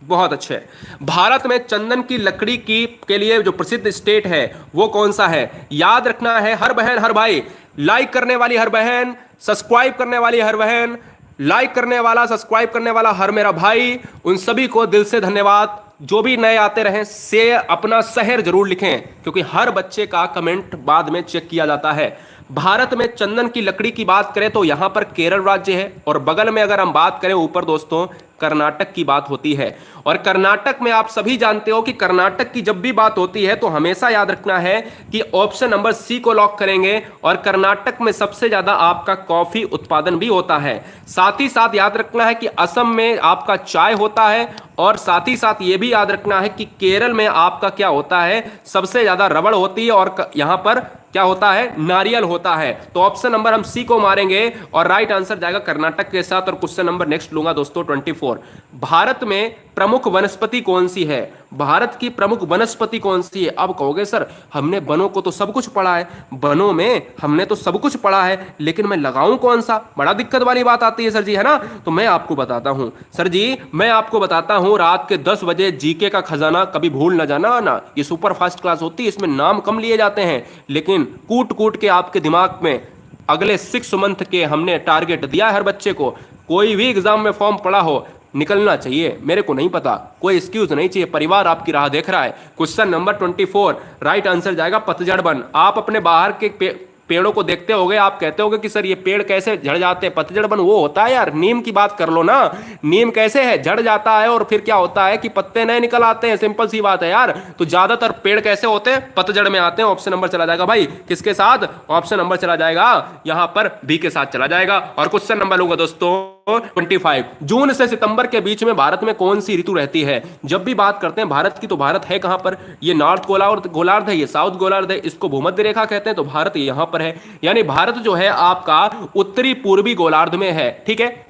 बहुत अच्छे। भारत में चंदन की लकड़ी की के लिए जो प्रसिद्ध स्टेट है वो कौन सा है? याद रखना है हर बहन हर भाई, लाइक करने वाली हर बहन, सब्सक्राइब करने वाली हर बहन, लाइक करने वाला, सब्सक्राइब करने वाला हर मेरा भाई, उन सभी को दिल से धन्यवाद। जो भी नए आते रहें से अपना शहर जरूर लिखें, क्योंकि हर बच्चे का कमेंट बाद में चेक किया जाता है। भारत में चंदन की लकड़ी की बात करें तो यहां पर केरल राज्य है, और बगल में अगर हम बात करें ऊपर दोस्तों कर्नाटक की बात होती है। और कर्नाटक में आप सभी जानते हो कि कर्नाटक की जब भी बात होती है तो हमेशा याद रखना है कि ऑप्शन नंबर सी को लॉक करेंगे। और कर्नाटक में सबसे ज्यादा आपका कॉफी उत्पादन भी होता है। साथ ही साथ याद रखना है कि असम में आपका चाय होता है, और साथ ही साथ यह भी याद रखना है कि केरल में आपका क्या होता है, सबसे ज्यादा रबड़ होती है, और यहां पर क्या होता है, नारियल होता है। तो ऑप्शन नंबर हम सी को मारेंगे और राइट आंसर जाएगा कर्नाटक के साथ। और क्वेश्चन नंबर नेक्स्ट लूंगा दोस्तों 24, भारत में प्रमुख वनस्पति कौन सी है? भारत की प्रमुख वनस्पति कौन सी है? अब कहोगे सर हमने वनों को तो सब कुछ पढ़ा है, वनों में हमने तो सब कुछ पढ़ा है, लेकिन मैं लगाऊं कौन सा? बड़ा दिक्कत वाली बात आती है सर जी, है ना। तो मैं आपको बताता हूं सर जी, मैं आपको बताता हूं, रात के 10 बजे जीके का खजाना कभी भूल ना जाना ना। ये सुपर फास्ट क्लास होती है, इसमें नाम कम लिए जाते हैं, लेकिन कूट कूट के आपके दिमाग में अगले 6 मंथ के हमने टारगेट दिया है हर बच्चे को। कोई भी एग्जाम में फॉर्म पड़ा हो, निकलना चाहिए। मेरे को नहीं पता, कोई एक्सक्यूज नहीं चाहिए, परिवार आपकी राह देख रहा है। क्वेश्चन नंबर 24, राइट आंसर जाएगा पतझड़ बन। आप अपने बाहर के पेड़ों को देखते होगे, आप कहते होगे कि सर ये पेड़ कैसे झड़ जाते हैं, पतझड़ बन वो होता है यार। नीम की बात कर लो ना, नीम कैसे है, झड़ जाता है और फिर क्या होता है कि पत्ते नए निकल आते हैं, सिंपल सी बात है यार। तो ज्यादातर पेड़ कैसे होते हैं, पतझड़ में आते हैं। ऑप्शन नंबर चला जाएगा भाई किसके साथ, ऑप्शन नंबर चला जाएगा यहां पर बी के साथ चला जाएगा। और क्वेश्चन नंबर लूंगा दोस्तों 25, जून से सितंबर के बीच में भारत में कौन सी ऋतु रहती है। जब भी बात करते हैं भारत की, तो भारत है कहां पर, ये नॉर्थ गोलार्ध है, ये साउथ गोलार्ध है, इसको भूमध्य रेखा कहते हैं, तो भारत यहां पर है। यानी भारत जो है आपका उत्तरी पूर्वी गोलार्ध में है, ठीक है।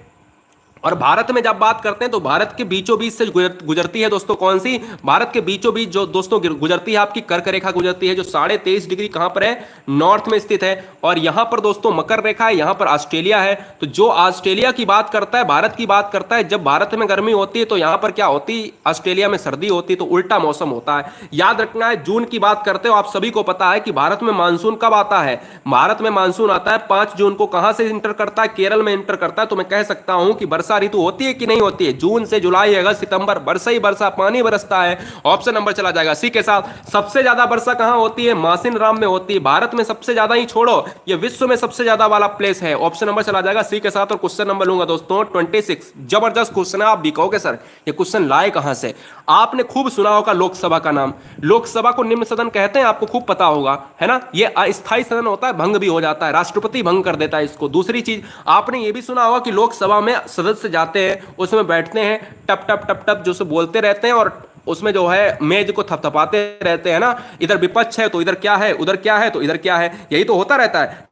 और भारत में जब बात करते हैं तो भारत के बीचों बीच से गुजरती है दोस्तों कौन सी, भारत के बीचों बीच जो दोस्तों गुजरती है आपकी कर्क रेखा गुजरती है, जो 23.5 डिग्री कहां पर है, नॉर्थ में स्थित है। और यहां पर दोस्तों मकर रेखा है, यहां पर ऑस्ट्रेलिया है। तो जो ऑस्ट्रेलिया की बात करता है, भारत की बात करता है, जब भारत में गर्मी होती है तो यहां पर क्या होती है, ऑस्ट्रेलिया में सर्दी होती है, तो उल्टा मौसम होता है। याद रखना है, जून की बात करते हो आप सभी को पता है कि भारत में मानसून कब आता है, भारत में मानसून आता है 5 जून को। कहां से इंटर करता है, केरल में इंटर करता है। तो मैं कह सकता हूं कि वर्षा ऋतु होती है कि नहीं होती है, जून से जुलाई अगस्त सितंबर वर्षा ही वर्षा, पानी बरसता है। ऑप्शन नंबर चला जाएगा सी के साथ। सबसे ज्यादा वर्षा कहां होती है, मासिन राम में होती है। भारत में सबसे ज्यादा ही छोड़ो, ये विश्व में सबसे ज्यादा वाला प्लेस है। ऑप्शन नंबर चला जाएगा सी के साथ। और क्वेश्चन नंबर लूंगा दोस्तों 26, जबरदस्त क्वेश्चन है। आप भी कहोगे सर ये क्वेश्चन लाए कहां से। आपने खूब सुना होगा लोकसभा का नाम, लोकसभा को निम्न सदन कहते हैं, आपको खूब पता होगा है ना। ये अस्थायी सदन होता है, भंग भी हो जाता है, राष्ट्रपति भंग कर देता है इसको। दूसरी चीज आपने ये भी सुना होगा कि लोकसभा में सदस्य जाते हैं, उसमें बैठते हैं, टप टप टप टप जो से बोलते रहते हैं, और उसमें जो है मेज को थपथपाते रहते हैं ना, इधर विपक्ष है तो इधर क्या है, उधर क्या है तो इधर क्या है, यही तो होता रहता है।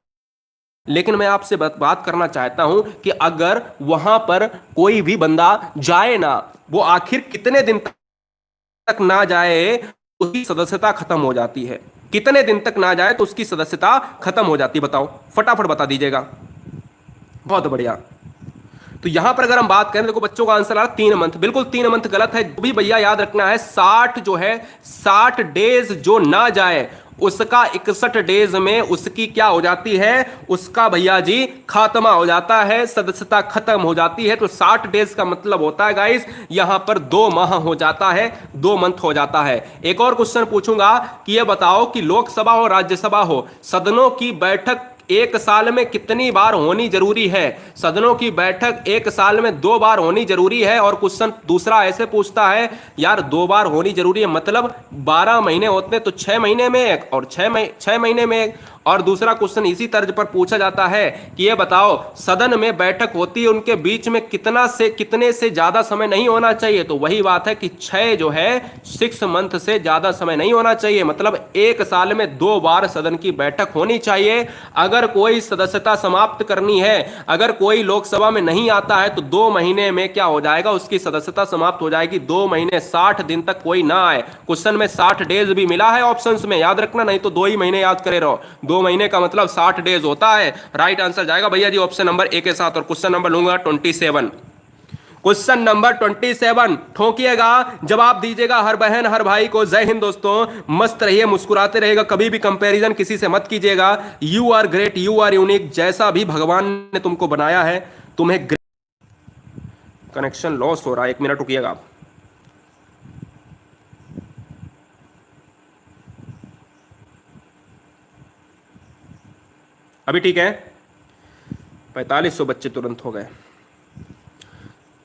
लेकिन मैं आपसे बात करना चाहता हूं कि अगर वहां पर कोई भी बंदा जाए ना, वो आखिर कितने दिन तक ना जाए उसकी सदस्यता खत्म हो जाती है, कितने दिन तक ना जाए तो उसकी सदस्यता खत्म हो जाती है, बताओ फटाफट बता दीजिएगा। बहुत बढ़िया। तो यहां पर अगर हम बात करें, देखो बच्चों का आंसर आ रहा 3 मंथ, बिल्कुल 3 मंथ गलत है। जो भी भैया याद रखना है, 60 जो है 60 डेज जो ना जाए उसका 61 डेज में उसकी क्या हो जाती है, उसका भैया जी खात्मा हो जाता है, सदस्यता खत्म हो जाती है। तो 60 डेज का मतलब होता है गाइस यहां पर 2 माह हो जाता है, 2 मंथ हो जाता है। एक और क्वेश्चन पूछूंगा कि यह बताओ कि लोकसभा हो राज्यसभा हो, सदनों की बैठक एक साल में कितनी बार होनी जरूरी है। सदनों की बैठक एक साल में 2 बार होनी जरूरी है। और क्वेश्चन दूसरा ऐसे पूछता है यार 2 बार होनी जरूरी है मतलब 12 महीने होते हैं तो 6 महीने में एक, और 6 महीने में एक। और दूसरा क्वेश्चन इसी तर्ज पर पूछा जाता है कि ये बताओ सदन में बैठक होती है उनके बीच में कितने से ज्यादा समय नहीं होना चाहिए। तो वही बात है कि 6 जो है 6 मंथ से ज्यादा समय नहीं होना चाहिए, मतलब एक साल में 2 बार सदन की बैठक होनी चाहिए। अगर कोई सदस्यता समाप्त करनी है, अगर कोई लोकसभा में नहीं आता है तो 2 महीने में क्या हो जाएगा, उसकी सदस्यता समाप्त हो जाएगी। 2 महीने 60 दिन तक कोई ना आए। क्वेश्चन में 60 डेज भी मिला है ऑप्शंस में, याद रखना, नहीं तो 2 ही महीने याद करे रहो। 2 महीने का मतलब 60 डेज होता है। राइट आंसर जाएगा भैया जी ऑप्शन नंबर ए के साथ। और क्वेश्चन नंबर लूंगा 27, क्वेश्चन नंबर 27 ठोकिएगा, जवाब दीजिएगा हर बहन हर भाई को। जय हिंद दोस्तों, मस्त रहिए, मुस्कुराते रहिएगा, कभी भी कंपैरिजन किसी से मत कीजिएगा। You are great, you are unique, जैसा भी भगवान ने तुमको बनाया है तुम्हें। कनेक्शन लॉस हो रहा है, 1 मिनट रुकिएगा आप। अभी ठीक है, 4500 बच्चे तुरंत हो गए,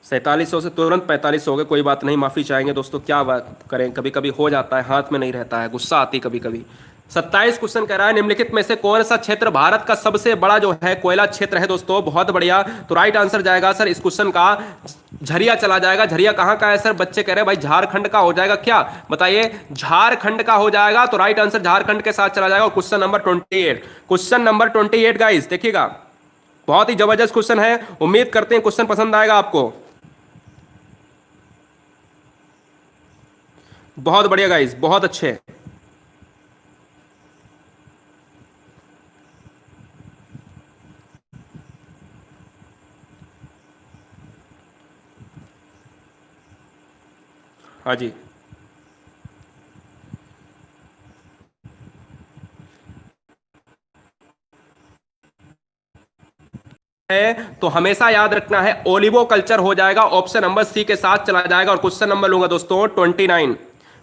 4700 से तुरंत 4500 हो गए। कोई बात नहीं, माफी चाहेंगे दोस्तों, क्या बात करें, कभी कभी हो जाता है, हाथ में नहीं रहता है, गुस्सा आती कभी कभी। 27 क्वेश्चन कह रहा है निम्नलिखित में से कौन सा क्षेत्र भारत का सबसे बड़ा जो है कोयला क्षेत्र है दोस्तों। बहुत बढ़िया। तो राइट आंसर जाएगा सर इस क्वेश्चन का झरिया चला जाएगा। झरिया कहां का है सर, बच्चे कह रहे हैं भाई झारखंड का हो जाएगा क्या, बताइए झारखंड का हो जाएगा। तो राइट आंसर झारखंड के साथ चला जाएगा। Question number 28, question number 28 guys देखिएगा, बहुत ही जबरदस्त क्वेश्चन है, उम्मीद करते हैं क्वेश्चन पसंद आएगा आपको। बहुत बढ़िया गाइस, बहुत अच्छे। हाँ जी, है तो हमेशा याद रखना है ओलिवो कल्चर हो जाएगा, ऑप्शन नंबर सी के साथ चला जाएगा। और क्वेश्चन नंबर लूंगा दोस्तों 29,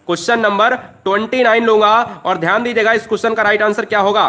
क्वेश्चन नंबर 29 लूंगा। और ध्यान दीजिएगा इस क्वेश्चन का राइट आंसर क्या होगा।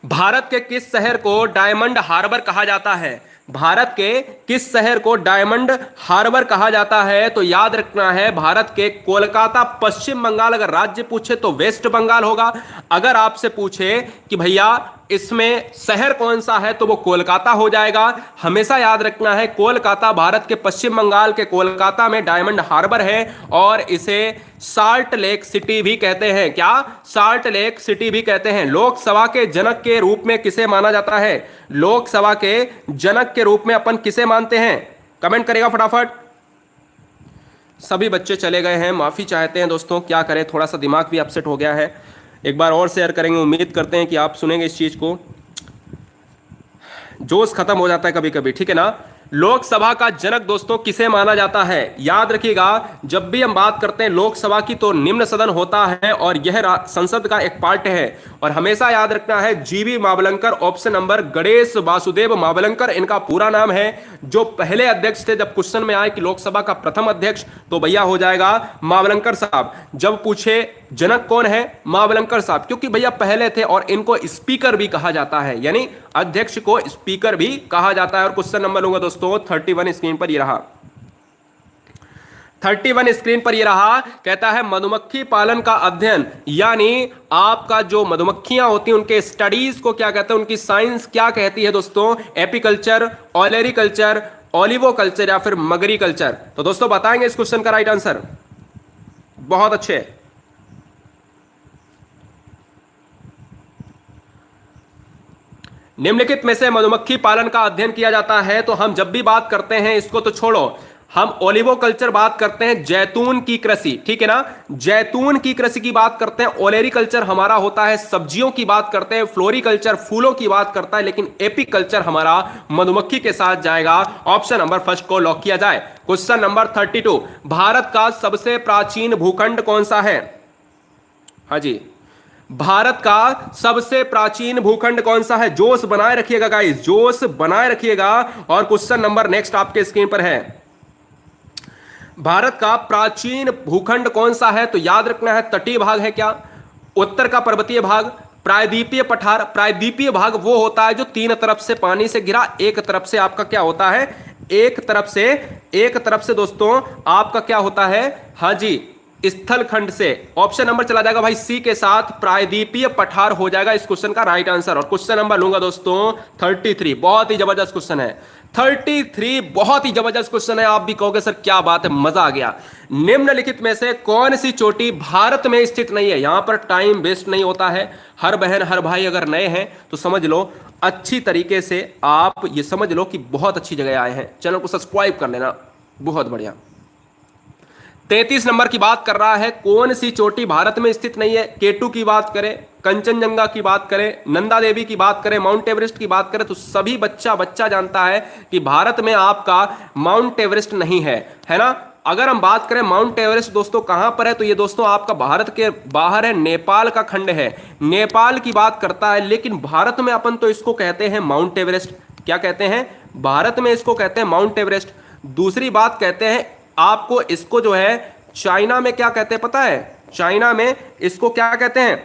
भारत के किस शहर को डायमंड हार्बर कहा जाता है? भारत के किस शहर को डायमंड हार्बर कहा जाता है? तो याद रखना है भारत के कोलकाता, पश्चिम बंगाल। अगर राज्य पूछे तो वेस्ट बंगाल होगा। अगर आपसे पूछे कि भैया इसमें शहर कौन सा है तो वो कोलकाता हो जाएगा। हमेशा याद रखना है कोलकाता भारत के पश्चिम बंगाल के कोलकाता में डायमंड हार्बर है और इसे साल्ट लेक सिटी भी कहते हैं। क्या? साल्ट लेक सिटी भी कहते हैं। लोकसभा के जनक के रूप में किसे माना जाता है? लोकसभा के जनक के रूप में अपन किसे मानते हैं? कमेंट करेगा फटाफट। सभी बच्चे चले गए हैं, माफी चाहते हैं दोस्तों, क्या करें, थोड़ा सा दिमाग भी अपसेट हो गया है। एक बार और शेयर करेंगे, उम्मीद करते हैं कि आप सुनेंगे इस चीज को। जोश खत्म हो जाता है कभी कभी, ठीक है ना। लोकसभा का जनक दोस्तों किसे माना जाता है? याद रखिएगा जब भी हम बात करते हैं लोकसभा की तो निम्न सदन होता है और यह संसद का एक पार्ट है। और हमेशा याद रखना है जीवी मावलंकर, ऑप्शन नंबर गणेश वासुदेव मावलंकर इनका पूरा नाम है। जो पहले अध्यक्ष थे, जब क्वेश्चन में आए कि लोकसभा का प्रथम अध्यक्ष, तो भैया हो जाएगा मावलंकर साहब। जब पूछे जनक कौन है, मावलंकर साहब, क्योंकि भैया पहले थे। और इनको स्पीकर भी कहा जाता है, यानी अध्यक्ष को स्पीकर भी कहा जाता है। और क्वेश्चन नंबर लूंगा दोस्तों 31 स्क्रीन पर ये रहा। 31 स्क्रीन पर ये रहा, कहता है मधुमक्खी पालन का अध्ययन, यानी आपका जो मधुमक्खियां होती हैं उनके स्टडीज को क्या कहते हैं, उनकी साइंस क्या कहती है दोस्तों? एपीकल्चर, ऑलेरिकल्चर, ओलिवोकल्चर या फिर मगरीकल्चर। तो दोस्तों बताएंगे इस क्वेश्चन का राइट आंसर। बहुत अच्छे। निम्नलिखित में से मधुमक्खी पालन का अध्ययन किया जाता है, तो हम जब भी बात करते हैं इसको तो छोड़ो, हम ओलिवोकल्चर बात करते हैं, जैतून की कृषि, ठीक है ना, जैतून की कृषि की बात करते हैं। ओलेरिकल्चर हमारा होता है सब्जियों की बात करते हैं, फ्लोरिकल्चर फूलों की बात करता है, लेकिन एपीकल्चर हमारा मधुमक्खी के साथ जाएगा। ऑप्शन नंबर फर्स्ट को लॉक किया जाए। क्वेश्चन नंबर 32, भारत का सबसे प्राचीन भूखंड कौन सा है? हाँ जी, भारत का सबसे प्राचीन भूखंड कौन सा है? जोश बनाए रखिएगा गाइस, जोश बनाए रखिएगा। और क्वेश्चन नंबर नेक्स्ट आपके स्क्रीन पर है, भारत का प्राचीन भूखंड कौन सा है? तो याद रखना है तटीय भाग है क्या, उत्तर का पर्वतीय भाग, प्रायद्वीपीय पठार। प्रायद्वीपीय भाग वो होता है जो तीन तरफ से पानी से घिरा, एक तरफ से आपका क्या होता है, एक तरफ से दोस्तों आपका क्या होता है, हाँ जी, स्थल खंड से। ऑप्शन नंबर चला जाएगा भाई सी के साथ, प्रायद्वीपीय पठार हो जाएगा इस क्वेश्चन का राइट आंसर। और क्वेश्चन नंबर लूंगा दोस्तों 33, बहुत ही जबरदस्त क्वेश्चन है 33, बहुत ही जबरदस्त क्वेश्चन है। आप भी कहोगे सर क्या बात है, मजा आ गया। निम्नलिखित में से कौन सी चोटी भारत में स्थित नहीं है? यहां पर टाइम वेस्ट नहीं होता है। हर बहन हर भाई अगर नए हैं तो समझ लो, अच्छी तरीके से आप ये समझ लो कि बहुत अच्छी जगह आए हैं। चैनल को सब्सक्राइब कर लेना, बहुत बढ़िया। 33 नंबर की बात कर रहा है, कौन सी चोटी भारत में स्थित नहीं है? केटू की बात करें, कंचनजंगा की बात करें, नंदा देवी की बात करें, माउंट एवरेस्ट की बात करें, तो सभी बच्चा जानता है कि भारत में आपका माउंट एवरेस्ट नहीं है ना। अगर हम बात करें माउंट एवरेस्ट दोस्तों कहां पर है, तो ये दोस्तों आपका भारत के बाहर है, नेपाल का खंड है, नेपाल की बात करता है। लेकिन भारत में अपन तो इसको कहते हैं माउंट एवरेस्ट। क्या कहते हैं? भारत में इसको कहते हैं माउंट एवरेस्ट। दूसरी बात कहते हैं आपको इसको जो है चाइना में क्या कहते हैं पता है? चाइना में इसको क्या कहते हैं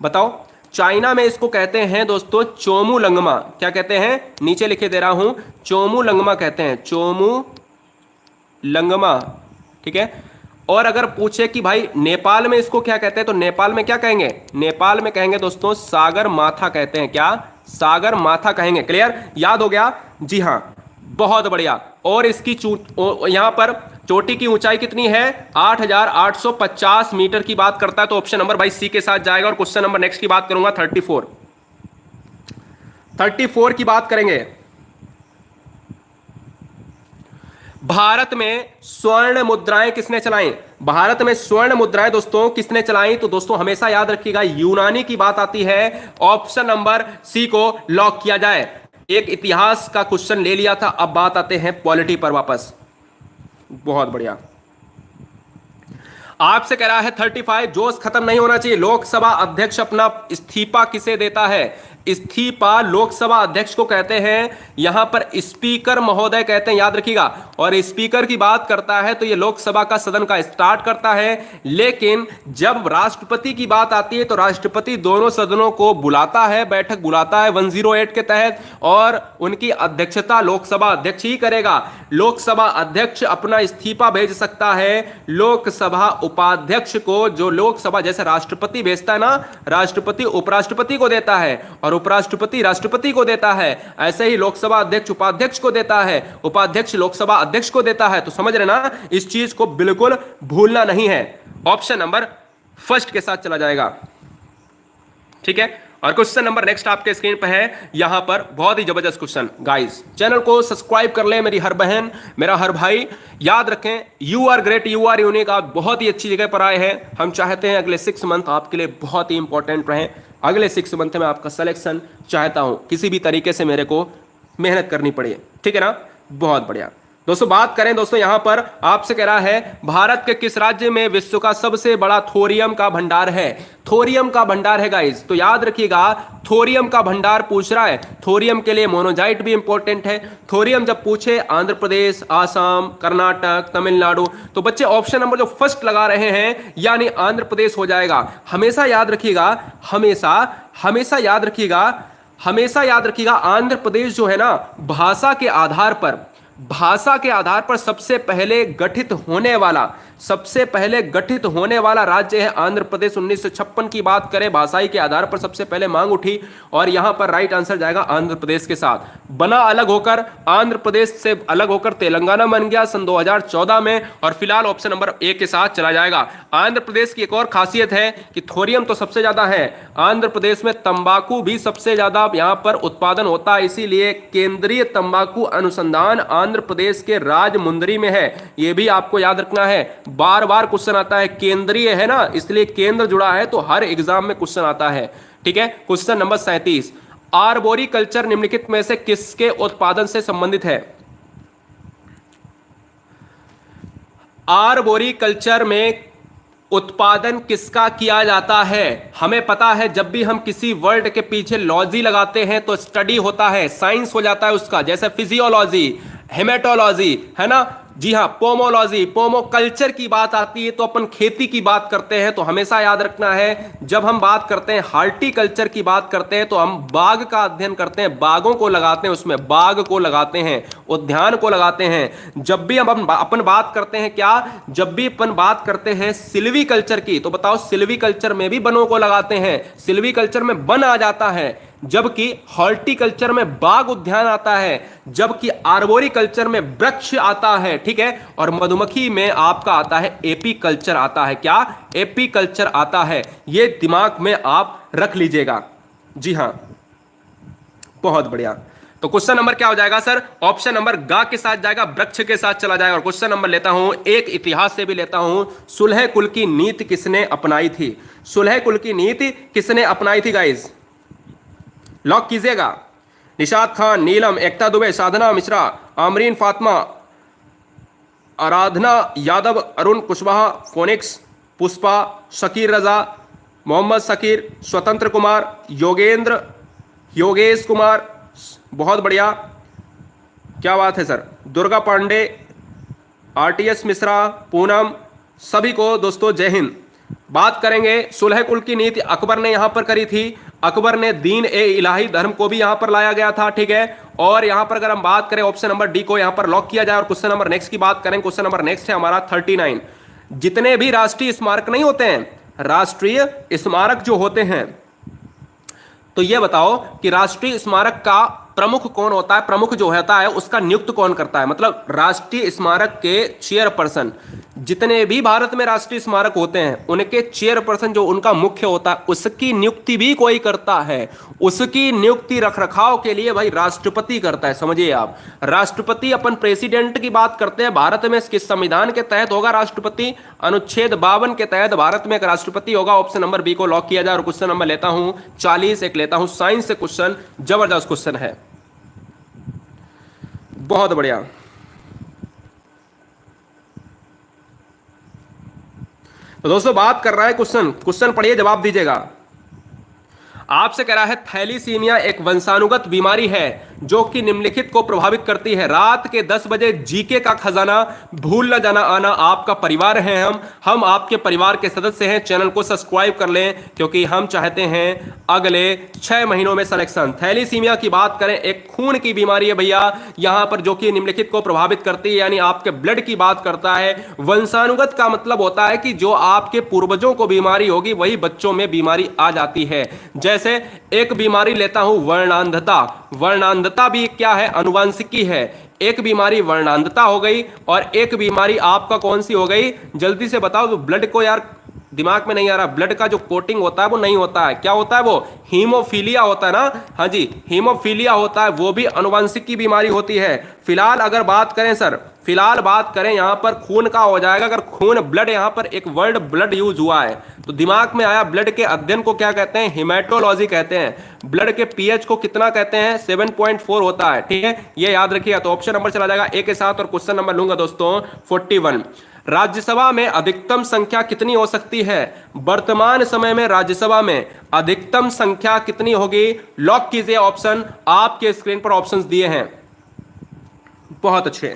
बताओ? चाइना में इसको कहते हैं दोस्तों चोमू लंगमा। क्या कहते हैं? नीचे लिखे दे रहा हूं, चोमू लंगमा कहते हैं, चोमू लंगमा, ठीक है। और अगर पूछे कि भाई नेपाल में इसको क्या कहते हैं, तो नेपाल में क्या कहेंगे? नेपाल में कहेंगे दोस्तों सागर माथा कहते हैं। क्या? सागर माथा कहेंगे। क्लियर? याद हो गया? जी हां, बहुत बढ़िया। और इसकी यहां पर चोटी की ऊंचाई कितनी है? 8,850 मीटर की बात करता है, तो ऑप्शन नंबर भाई सी के साथ जाएगा। और क्वेश्चन नंबर नेक्स्ट की बात करूंगा 34 की बात करेंगे। भारत में स्वर्ण मुद्राएं किसने चलाई? भारत में स्वर्ण मुद्राएं दोस्तों किसने चलाई? तो दोस्तों हमेशा याद रखिएगा यूनानी की बात आती है। ऑप्शन नंबर सी को लॉक किया जाए। एक इतिहास का क्वेश्चन ले लिया था, अब बात आते हैं पॉलिटी पर वापस। बहुत बढ़िया। आपसे कह रहा है 35, जोश खत्म नहीं होना चाहिए। लोकसभा अध्यक्ष अपना इस्तीफा किसे देता है? इस्तीफा लोकसभा अध्यक्ष को कहते हैं, यहां पर स्पीकर महोदय कहते हैं, याद रखिएगा। और स्पीकर की बात करता है तो ये लोकसभा का सदन का स्टार्ट करता है। लेकिन जब राष्ट्रपति की बात आती है तो राष्ट्रपति दोनों सदनों को बुलाता है, बैठक बुलाता है 108 के तहत, और उनकी अध्यक्षता लोकसभा अध्यक्ष ही करेगा। लोकसभा अध्यक्ष अपना इस्तीफा भेज सकता है लोकसभा उपाध्यक्ष को, जो लोकसभा जैसे राष्ट्रपति भेजता है ना, राष्ट्रपति उपराष्ट्रपति को देता है और उपराष्ट्रपति राष्ट्रपति को देता है, ऐसे ही लोकसभा अध्यक्ष उपाध्यक्ष को देता है, उपाध्यक्ष लोकसभा अध्यक्ष को देता है। तो समझ रहे ना, इस चीज को बिल्कुल भूलना नहीं है। ऑप्शन नंबर फर्स्ट के साथ चला जाएगा, ठीक है। और क्वेश्चन नंबर नेक्स्ट आपके स्क्रीन पे है, यहां पर बहुत ही जबरदस्त क्वेश्चन। गाइस चैनल को सब्सक्राइब कर ले, मेरी हर बहन मेरा हर भाई। याद रखें, you are great, you are unique, आप बहुत ही अच्छी जगह पर आए हैं। हम चाहते हैं अगले 6 मंथ आपके लिए बहुत ही इंपॉर्टेंट रहे। अगले 6 मंथ में आपका सिलेक्शन चाहता हूं, किसी भी तरीके से मेरे को मेहनत करनी पड़े, ठीक है ना। बहुत बढ़िया दोस्तों, बात करें दोस्तों, यहां पर आपसे कह रहा है भारत के किस राज्य में विश्व का सबसे बड़ा थोरियम का भंडार है? थोरियम का भंडार है गाइस, तो याद रखिएगा, थोरियम का भंडार पूछ रहा है। थोरियम के लिए मोनोजाइट भी इंपॉर्टेंट है। थोरियम जब पूछे आंध्र प्रदेश, आसाम, कर्नाटक, तमिलनाडु, तो बच्चे ऑप्शन नंबर जो फर्स्ट लगा रहे हैं यानी आंध्र प्रदेश हो जाएगा। हमेशा याद रखिएगा, हमेशा याद रखिएगा, हमेशा याद रखिएगा, आंध्र प्रदेश जो है ना, भाषा के आधार पर सबसे पहले गठित होने वाला राज्य है आंध्र प्रदेश। 1956 की बात करें, भाषाई के आधार पर सबसे पहले मांग उठी और यहां पर राइट आंसर जाएगा आंध्र प्रदेश के साथ। बना अलग होकर, आंध्र प्रदेश से अलग होकर तेलंगाना बन गया सन 2014 में, और फिलहाल ऑप्शन नंबर ए के साथ चला जाएगा। आंध्र प्रदेश की एक और खासियत है कि थोरियम तो सबसे ज्यादा है, आंध्र प्रदेश में तंबाकू भी सबसे ज्यादा यहां पर उत्पादन होता है, इसीलिए केंद्रीय तंबाकू अनुसंधान आंध्र प्रदेश के राजमुंदरी में है। यह भी आपको याद रखना है, बार बार क्वेश्चन आता है, केंद्रीय है ना, इसलिए केंद्र जुड़ा है तो हर एग्जाम में क्वेश्चन आता है, ठीक है। क्वेश्चन नंबर 37, आर्बोरिकल्चर निम्नलिखित में से किसके उत्पादन से संबंधित है? आर्बोरिकल्चर में उत्पादन किसका किया जाता है? हमें पता है, जब भी हम किसी वर्ड के पीछे लॉजी लगाते हैं तो स्टडी होता है, साइंस हो जाता है उसका, जैसे फिजियोलॉजी, हेमेटोलॉजी, है ना। जी हाँ, पोमोलॉजी, पोमोकल्चर की बात आती है तो अपन खेती की बात करते हैं। तो हमेशा याद रखना है, जब हम बात करते हैं हार्टिकल्चर की बात करते हैं तो हम बाग का अध्ययन करते हैं, बागों को लगाते हैं, उसमें बाग को लगाते हैं, उद्यान को लगाते हैं। जब भी हम अपन बात करते हैं क्या, जब भी अपन बात करते हैं सिल्वीकल्चर की, तो बताओ सिल्वीकल्चर में भी बनों को लगाते हैं, सिल्वीकल्चर में वन आ जाता है, जबकि हॉर्टिकल्चर में बाग उद्यान आता है, जबकि आर्बोरिकल्चर में वृक्ष आता है, ठीक है। और मधुमक्खी में आपका आता है एपीकल्चर आता है। क्या? एपीकल्चर आता है। ये दिमाग में आप रख लीजिएगा। जी हां, बहुत बढ़िया। तो क्वेश्चन नंबर क्या हो जाएगा सर? ऑप्शन नंबर गा के साथ जाएगा, वृक्ष के साथ चला जाएगा। और क्वेश्चन नंबर लेता हूं, एक इतिहास से भी लेता हूं, सुलह कुल की नीति किसने अपनाई थी? सुलह कुल की नीति किसने अपनाई थी गाइज? लॉक कीजिएगा। निशात खान, नीलम, एकता दुबे, साधना मिश्रा, आमरीन फातिमा, आराधना यादव, अरुण कुशवाहा, फोनिक्स, पुष्पा, शकीर रजा, मोहम्मद शकीर, स्वतंत्र कुमार, योगेश कुमार, बहुत बढ़िया, क्या बात है सर, दुर्गा पांडे, आरटीएस मिश्रा, पूनम, सभी को दोस्तों जय हिंद। बात करेंगे सुलह कुल की नीति अकबर ने यहां पर करी थी। अकबर ने दीन ए इलाही धर्म को भी यहां पर लाया गया था, ठीक है। और यहां पर अगर हम बात करें ऑप्शन नंबर डी को यहां पर लॉक किया जाए। और क्वेश्चन नंबर नेक्स्ट की बात करें, क्वेश्चन नंबर नेक्स्ट है हमारा 39। जितने भी राष्ट्रीय स्मारक नहीं होते हैं, राष्ट्रीय स्मारक जो होते हैं, तो यह बताओ कि राष्ट्रीय स्मारक का प्रमुख कौन होता है? प्रमुख जो होता है उसका नियुक्त कौन करता है? मतलब राष्ट्रीय स्मारक के चेयरपर्सन, जितने भी भारत में राष्ट्रीय स्मारक होते हैं उनके चेयरपर्सन जो उनका मुख्य होता है, उसकी नियुक्ति भी कोई करता है। उसकी नियुक्ति रख रखाव के लिए भाई राष्ट्रपति करता है, समझिए आप। राष्ट्रपति, अपन प्रेसिडेंट की बात करते हैं, भारत में किस संविधान के तहत होगा राष्ट्रपति? अनुच्छेद 52 के तहत भारत में एक राष्ट्रपति होगा। ऑप्शन नंबर बी को लॉक किया जाए। और क्वेश्चन नंबर लेता हूं 40, एक लेता हूं साइंस से क्वेश्चन, जबरदस्त क्वेश्चन है, बहुत बढ़िया। तो दोस्तों बात कर रहा है क्वेश्चन, क्वेश्चन पढ़िए, जवाब दीजिएगा। आपसे कह रहा है थैलीसीमिया एक वंशानुगत बीमारी है जो कि निम्नलिखित को प्रभावित करती है। रात के 10 बजे जीके का खजाना, भूल न जाना आना, आपका परिवार है हम आपके परिवार के सदस्य हैं। चैनल को सब्सक्राइब कर लें क्योंकि हम चाहते हैं अगले 6 महीनों में सिलेक्शन। थैलीसीमिया की बात करें, एक खून की बीमारी है भैया यहां पर, जो कि निम्नलिखित को प्रभावित करती है, यानी आपके ब्लड की बात करता है। वंशानुगत का मतलब होता है कि जो आपके पूर्वजों को बीमारी होगी वही बच्चों में बीमारी आ जाती है। जैसे एक बीमारी लेता हूं वर्णांधता, वर्णांधता भी क्या है, अनुवांशिकी है। एक बीमारी वर्णांधता हो गई और एक बीमारी आपका कौन सी हो गई, जल्दी से बताओ। तो ब्लड को यार दिमाग में नहीं आ रहा, ब्लड का जो कोटिंग होता है वो नहीं होता है, क्या होता है वो, हीमोफीलिया होता है ना, हाँ जी हीमोफीलिया होता है, वो भी अनुवांशिक की बीमारी होती है। फिलहाल अगर बात करें सर, फिलहाल बात करें यहां पर खून का हो जाएगा। अगर खून ब्लड, यहां पर एक वर्ड ब्लड यूज हुआ है तो दिमाग में आया, ब्लड के अध्ययन को क्या कहते हैं, हिमेटोलॉजी कहते हैं। ब्लड के पीएच को कितना कहते हैं, 7.4 होता है, ठीक है, ये याद रखिएगा। तो ऑप्शन नंबर चला जाएगा ए के साथ और क्वेश्चन नंबर लूंगा दोस्तों 41। राज्यसभा में अधिकतम संख्या कितनी हो सकती है, वर्तमान समय में राज्यसभा में अधिकतम संख्या कितनी होगी, लॉक कीजिए ऑप्शन, आपके स्क्रीन पर ऑप्शंस दिए हैं, बहुत अच्छे।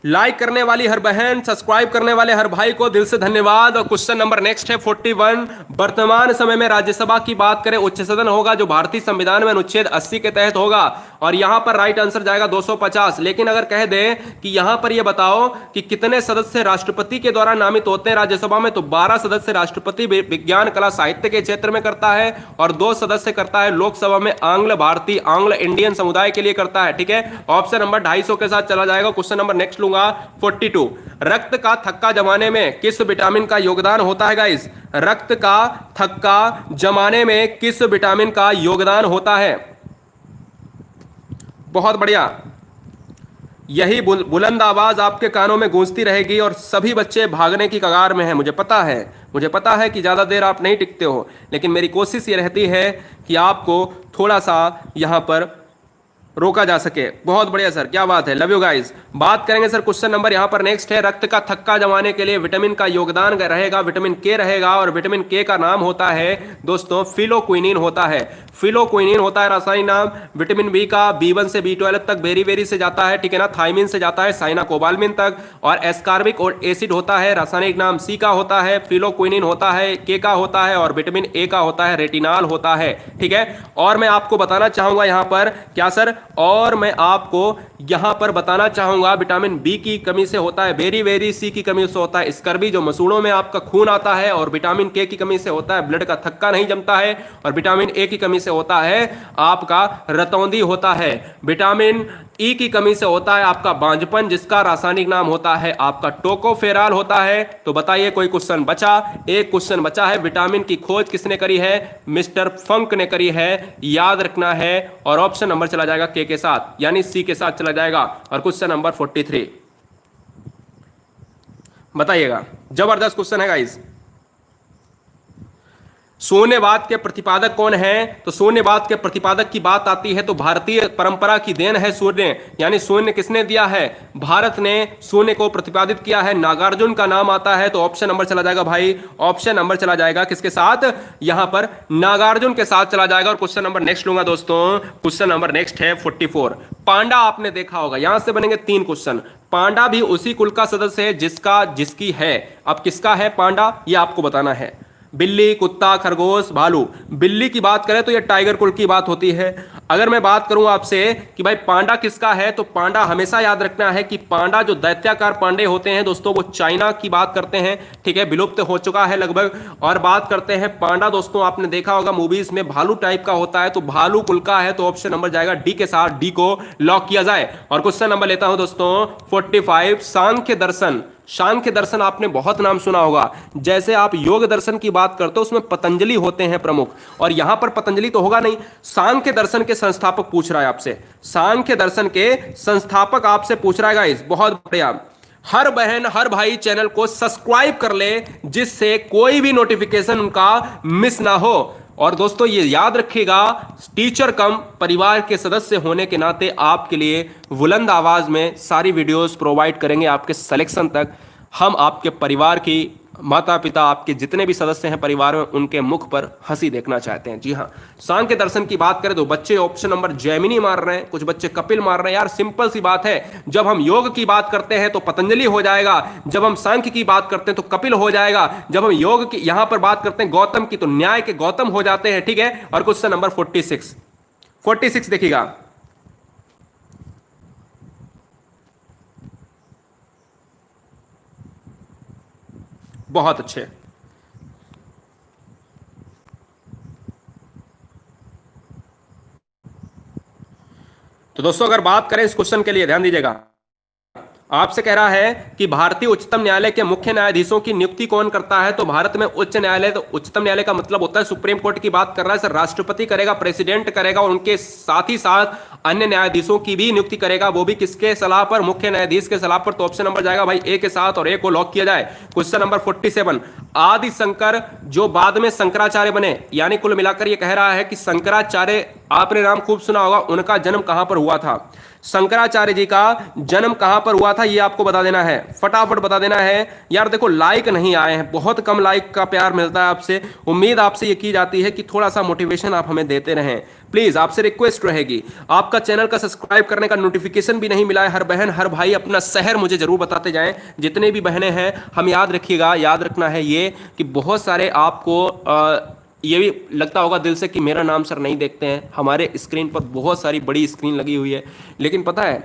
लाइक करने वाली हर बहन, सब्सक्राइब करने वाले हर भाई को दिल से धन्यवाद। और क्वेश्चन नंबर नेक्स्ट है 41। वर्तमान समय में राज्यसभा की बात करें, उच्च सदन होगा जो भारतीय संविधान में अनुच्छेद 80 के तहत होगा और यहां पर राइट आंसर जाएगा 250। लेकिन अगर कह दे कि यहां पर यह बताओ कि कितने सदस्य राष्ट्रपति के द्वारा नामित होते हैं राज्यसभा में, तो 12 सदस्य राष्ट्रपति विज्ञान कला साहित्य के क्षेत्र में करता है और 2 सदस्य करता है लोकसभा में आंग्ल भारतीय, आंग्ल इंडियन समुदाय के लिए करता है, ठीक है। ऑप्शन नंबर 250 के साथ चला जाएगा। क्वेश्चन नंबर नेक्स्ट लूंगा 42। रक्त का थक्का जमाने में किस विटामिन का योगदान होता है गाइस, रक्त का थक्का जमाने में किस विटामिन का योगदान होता है, बहुत बढ़िया। यही बुलंद आवाज आपके कानों में गूंजती रहेगी और सभी बच्चे भागने की कगार में हैं, मुझे पता है कि ज्यादा देर आप नहीं टिकते हो, लेकिन मेरी कोशिश ये रहती है कि आपको थोड़ा सा यहां पर रोका जा सके। बहुत बढ़िया सर, क्या बात है, लव यू गाइस। बात करेंगे सर क्वेश्चन नंबर यहां पर नेक्स्ट है, रक्त का थक्का जमाने के लिए विटामिन का योगदान रहेगा, विटामिन के रहेगा और विटामिन के का नाम होता है दोस्तों फिलोक्विनिन होता है, फिलोक्विनिन होता है रासायनिक नाम। विटामिन बी का B1 से B12 तक बेरी से जाता है, ठीक है ना, थायमिन से जाता है साइनाकोबाल्मिन तक, और एस्कार्बिक और एसिड होता है, रासायनिक नाम सी का होता है, फिलोक्विनिन होता है, के का होता है और विटामिन ए का होता है, रेटिनाल होता है, ठीक है। और मैं आपको बताना चाहूंगा यहां पर क्या सर, और मैं आपको यहां पर बताना चाहूंगा विटामिन बी की कमी से होता है बेरी, सी की कमी से होता है स्कर्वी, जो मसूड़ों में आपका खून आता है, और विटामिन के की कमी से होता है ब्लड का थक्का नहीं जमता है, और विटामिन ए की कमी से होता है आपका रतौंधी होता है, विटामिन ई की कमी से होता है आपका बांझपन, जिसका रासायनिक नाम होता है आपका टोकोफेराल होता है। तो बताइए कोई क्वेश्चन बचा, एक क्वेश्चन बचा है, विटामिन की खोज किसने करी है, मिस्टर फंक ने करी है, याद रखना है। और ऑप्शन नंबर चला जाएगा के साथ, यानी सी के साथ चला जाएगा। और क्वेश्चन नंबर 43 बताइएगा, जबरदस्त क्वेश्चन है गाइस। शून्यवाद के प्रतिपादक कौन है, तो शून्यवाद के प्रतिपादक की बात आती है तो भारतीय परंपरा की देन है शून्य, यानी शून्य किसने दिया है, भारत ने शून्य को प्रतिपादित किया है, नागार्जुन का नाम आता है। तो ऑप्शन नंबर चला जाएगा भाई, ऑप्शन नंबर चला जाएगा किसके साथ, यहां पर नागार्जुन के साथ चला जाएगा। और क्वेश्चन नंबर नेक्स्ट लूंगा दोस्तों, क्वेश्चन नंबर नेक्स्ट है 44। पांडा आपने देखा होगा, यहां से बनेंगे 3 क्वेश्चन। पांडा भी उसी कुल का सदस्य है जिसकी है, अब किसका है पांडा, यह आपको बताना है। बिल्ली, कुत्ता, खरगोश, भालू। बिल्ली की बात करें तो यह टाइगर कुल की बात होती है। अगर मैं बात करूं आपसे कि भाई पांडा किसका है, तो पांडा हमेशा याद रखना है कि पांडा जो दैत्याकार पांडे होते हैं दोस्तों, वो चाइना की बात करते हैं, ठीक है, विलुप्त हो चुका है लगभग। और बात करते हैं पांडा दोस्तों, आपने देखा होगा मूवीज में भालू टाइप का होता है, तो भालू कुल का है। तो ऑप्शन नंबर जाएगा डी के साथ, डी को लॉक किया जाए। और क्वेश्चन नंबर लेता हूं दोस्तों 45। सांख्य दर्शन, सांख्य दर्शन आपने बहुत नाम सुना होगा। जैसे आप योग दर्शन की बात करते हो उसमें पतंजलि होते हैं प्रमुख, और यहां पर पतंजलि तो होगा नहीं, सांख्य दर्शन के संस्थापक पूछ रहा है आपसे, सांख्य दर्शन के संस्थापक आपसे पूछ रहा है गाइस, बहुत बढ़िया। हर बहन हर भाई चैनल को सब्सक्राइब कर ले जिससे कोई भी नोटिफिकेशन उनका मिस ना हो। और दोस्तों ये याद रखिएगा, टीचर कम परिवार के सदस्य होने के नाते आपके लिए बुलंद आवाज में सारी वीडियोस प्रोवाइड करेंगे आपके सिलेक्शन तक। हम आपके परिवार की, माता पिता, आपके जितने भी सदस्य हैं परिवार में, उनके मुख पर हंसी देखना चाहते हैं। जी हाँ, सांख्य दर्शन की बात करें तो बच्चे ऑप्शन नंबर जैमिनी मार रहे हैं, कुछ बच्चे कपिल मार रहे हैं। यार सिंपल सी बात है, जब हम योग की बात करते हैं तो पतंजलि हो जाएगा, जब हम सांख्य की बात करते हैं तो कपिल हो जाएगा, जब हम योग की यहां पर बात करते हैं गौतम की तो न्याय के गौतम हो जाते हैं। ठीक है, और क्वेश्चन नंबर 46 देखिएगा। बहुत अच्छे। तो दोस्तों अगर बात करें इस क्वेश्चन के लिए, ध्यान दीजिएगा, आपसे कह रहा है कि भारतीय उच्चतम न्यायालय के मुख्य न्यायाधीशों की नियुक्ति कौन करता है। तो भारत में उच्च न्यायालय, तो उच्चतम न्यायालय का मतलब होता है सुप्रीम कोर्ट की बात कर रहा है सर, राष्ट्रपति करेगा, प्रेसिडेंट करेगा, और उनके साथ ही साथ अन्य न्यायाधीशों की भी नियुक्ति करेगा, वो भी किसके सलाह पर, मुख्य न्यायाधीश के सलाह पर। तो ऑप्शन नंबर जाएगा भाई ए के साथ, और ए को लॉक किया जाए। क्वेश्चन नंबर 47, आदि शंकर जो बाद में शंकराचार्य बने, यानी कुल मिलाकर ये कह रहा है कि शंकराचार्य, आपने नाम खूब सुना होगा, उनका जन्म कहां पर हुआ था। शंकराचार्य जी का जन्म कहां पर हुआ था ये आपको बता देना है, फटाफट बता देना है। यार देखो लाइक नहीं आए हैं, बहुत कम लाइक का प्यार मिलता है आपसे। उम्मीद आपसे ये की जाती है कि थोड़ा सा मोटिवेशन आप हमें देते रहें। प्लीज आपसे रिक्वेस्ट रहेगी, आपका चैनल का सब्सक्राइब करने का नोटिफिकेशन भी नहीं मिला है। हर बहन हर भाई अपना शहर मुझे जरूर बताते जाएं, जितने भी बहनें हैं। हम याद रखिएगा, याद रखना है ये कि बहुत सारे आपको ये भी लगता होगा दिल से कि मेरा नाम सर नहीं देखते हैं। हमारे स्क्रीन पर बहुत सारी बड़ी स्क्रीन लगी हुई है, लेकिन पता है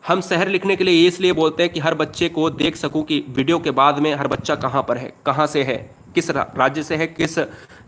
हम शहर लिखने के लिए ये इसलिए बोलते हैं कि हर बच्चे को देख सकूं कि वीडियो के बाद में हर बच्चा कहाँ पर है, कहाँ से है, किस राज्य से है, किस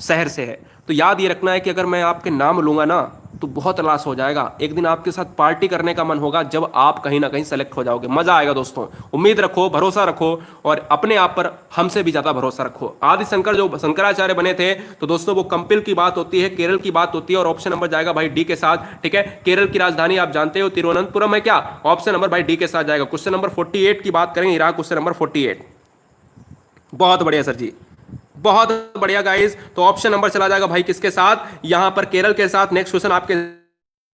शहर से है। तो याद ये रखना है कि अगर मैं आपके नाम लूंगा ना तो बहुत लॉस हो जाएगा। एक दिन आपके साथ पार्टी करने का मन होगा जब आप कहीं ना कहीं सेलेक्ट हो जाओगे, मजा आएगा दोस्तों। उम्मीद रखो, भरोसा रखो, और अपने आप पर हमसे भी ज्यादा भरोसा रखो। आदि शंकर जो शंकराचार्य बने थे, तो दोस्तों वो कंपिल की बात होती है, केरल की बात होती है, और ऑप्शन नंबर जाएगा भाई डी के साथ। ठीक है, केरल की राजधानी आप जानते हो तिरुवनंतपुरम है क्या, ऑप्शन नंबर भाई डी के साथ जाएगा। क्वेश्चन नंबर 48 की बात करेंगे, रहा क्वेश्चन नंबर 48। बहुत बढ़िया सर जी, बहुत बढ़िया गाइस। तो ऑप्शन नंबर चला जाएगा भाई किसके साथ, यहां पर केरल के साथ। नेक्स्ट क्वेश्चन आपके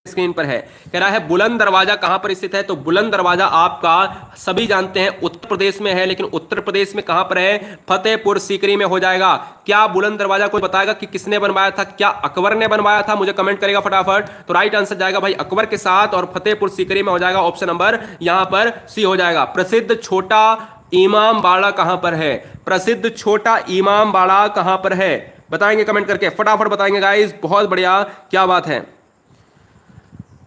स्क्रीन पर है, कह रहा है बुलंद दरवाजा कहां पर स्थित है। तो बुलंद दरवाजा आपका सभी जानते हैं उत्तर प्रदेश में है, लेकिन उत्तर प्रदेश में कहां पर है, फतेहपुर सीकरी में हो जाएगा। क्या बुलंद दरवाजा कोई बताएगा कि किसने बनवाया था, क्या अकबर ने बनवाया था, मुझे कमेंट करेगा फटाफट। तो राइट आंसर जाएगा भाई अकबर के साथ, और फतेहपुर सीकरी में हो जाएगा ऑप्शन नंबर यहां पर सी हो जाएगा। प्रसिद्ध छोटा इमाम बाड़ा कहां पर है, प्रसिद्ध छोटा इमाम बाड़ा कहां पर है, बताएंगे कमेंट करके, फटाफट बताएंगे गाइस। बहुत बढ़िया, क्या बात है।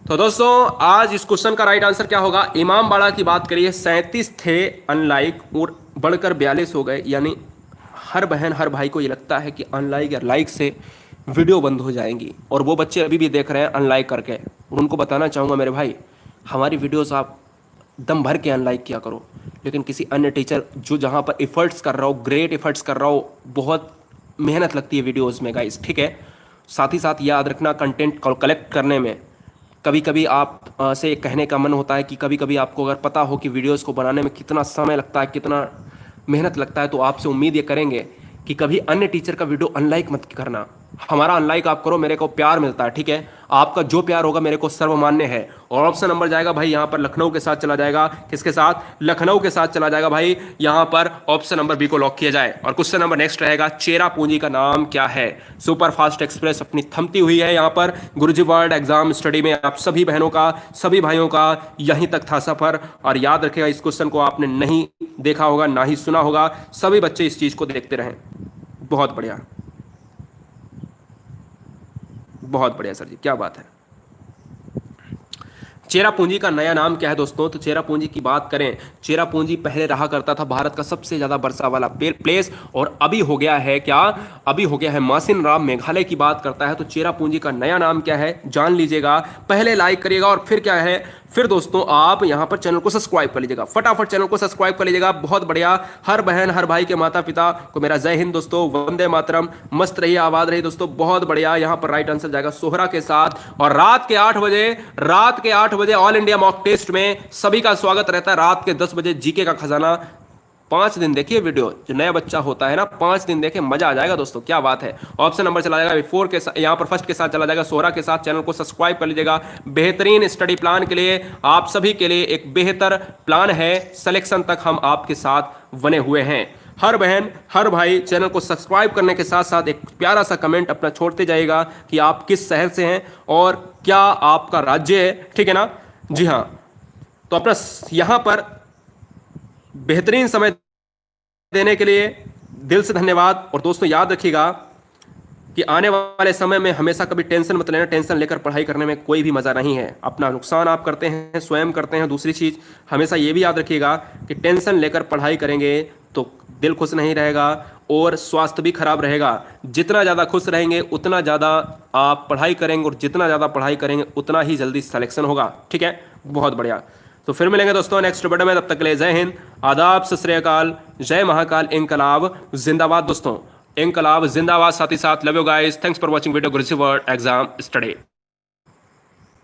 तो दोस्तों आज इस क्वेश्चन का राइट आंसर क्या होगा, इमाम बाड़ा की बात करिए 37 थे अनलाइक, और बढ़कर 42 हो गए। यानी हर बहन हर भाई को ये लगता है कि अनलाइक या लाइक से वीडियो बंद हो जाएंगी, और वो बच्चे अभी भी देख रहे हैं अनलाइक करके। और उनको बताना चाहूँगा मेरे भाई, हमारी वीडियोस आप दम भर के अनलाइक किया करो, लेकिन किसी अन्य टीचर जो जहाँ पर इफर्ट्स कर रहा हो, ग्रेट इफर्ट्स कर रहा हो, बहुत मेहनत लगती है वीडियोज़ में गाइस। ठीक है, साथ ही साथ याद रखना कंटेंट कलेक्ट करने में कभी कभी आप से कहने का मन होता है कि कभी कभी आपको अगर पता हो कि वीडियोस को बनाने में कितना समय लगता है, कितना मेहनत लगता है, तो आपसे उम्मीद ये करेंगे कि कभी अन्य टीचर का वीडियो अनलाइक मत करना। हमारा अनलाइक आप करो, मेरे को प्यार मिलता है। ठीक है, आपका जो प्यार होगा मेरे को सर्वमान्य है। और ऑप्शन नंबर जाएगा भाई यहाँ पर लखनऊ के साथ चला जाएगा, किसके साथ, लखनऊ के साथ चला जाएगा भाई। यहाँ पर ऑप्शन नंबर बी को लॉक किया जाए। और क्वेश्चन नंबर नेक्स्ट रहेगा, चेरा पूंजी का नाम क्या है। सुपर फास्ट एक्सप्रेस अपनी थमती हुई है यहाँ पर। गुरुजी वर्ल्ड एग्जाम स्टडी में आप सभी बहनों का, सभी भाइयों का यहीं तक था सफर। और याद रखेगा इस क्वेश्चन को आपने नहीं देखा होगा, ना ही सुना होगा, सभी बच्चे इस चीज को देखते रहें। बहुत बढ़िया, बहुत बढ़िया सर जी, क्या बात है। चेरा पूंजी का नया नाम क्या है दोस्तों। तो चेरा पूंजी की बात करें, चेरा पूंजी पहले रहा करता था भारत का सबसे ज्यादा वर्षा वाला प्लेस, और अभी हो गया है क्या, अभी हो गया है मासिन राम, मेघालय की बात करता है। तो चेरा पूंजी का नया नाम क्या है जान लीजिएगा, पहले लाइक करिएगा, और फिर क्या है, फिर दोस्तों आप यहां पर चैनल को सब्सक्राइब कर लीजिएगा, फटाफट चैनल को सब्सक्राइब कर लीजिएगा। बहुत बढ़िया, हर बहन हर भाई के माता पिता को मेरा जय हिंद दोस्तों, वंदे मातरम, मस्त रहिए, आबाद रहिए दोस्तों। बहुत बढ़िया, यहां पर राइट आंसर जाएगा सोहरा के साथ। और रात के 8 बजे ऑल इंडिया मॉक टेस्ट में सभी का स्वागत रहता है। रात के 10 बजे जीके का खजाना 5 दिन देखिए वीडियो, जो नया बच्चा होता है ना 5 दिन देखे, मजा आ जाएगा दोस्तों, क्या बात है। ऑप्शन नंबर चला जाएगा 4 के साथ, यहाँ पर फर्स्ट के साथ चला जाएगा सोहरा के साथ। चैनल को सब्सक्राइब कर लीजिएगा। बेहतरीन स्टडी प्लान के लिए आप सभी के लिए एक बेहतर प्लान है, सिलेक्शन तक हम आपके साथ बने हुए हैं। हर बहन हर भाई चैनल को सब्सक्राइब करने के साथ साथ एक प्यारा सा कमेंट अपना छोड़ते जाइएगा कि आप किस शहर से हैं और क्या आपका राज्य है, ठीक है ना। जी हाँ, तो अपना यहां पर बेहतरीन समय देने के लिए दिल से धन्यवाद। और दोस्तों याद रखिएगा कि आने वाले समय में हमेशा कभी टेंशन मत लेना। टेंशन लेकर पढ़ाई करने में कोई भी मज़ा नहीं है, अपना नुकसान आप करते हैं, स्वयं करते हैं। दूसरी चीज़ हमेशा ये भी याद रखिएगा कि टेंशन लेकर पढ़ाई करेंगे तो दिल खुश नहीं रहेगा और स्वास्थ्य भी खराब रहेगा। जितना ज़्यादा खुश रहेंगे उतना ज़्यादा आप पढ़ाई करेंगे, और जितना ज़्यादा पढ़ाई करेंगे उतना ही जल्दी सिलेक्शन होगा, ठीक है। बहुत बढ़िया, तो फिर मिलेंगे दोस्तों नेक्स्ट वीडियो में। तब तक के लिए जय हिंद, आदाब, सत श्री अकाल, जय महाकाल, इंकलाब जिंदाबाद दोस्तों, इंकलाब जिंदाबाद। साथ ही साथ love you guys, thanks for watching video Guruji word exam study.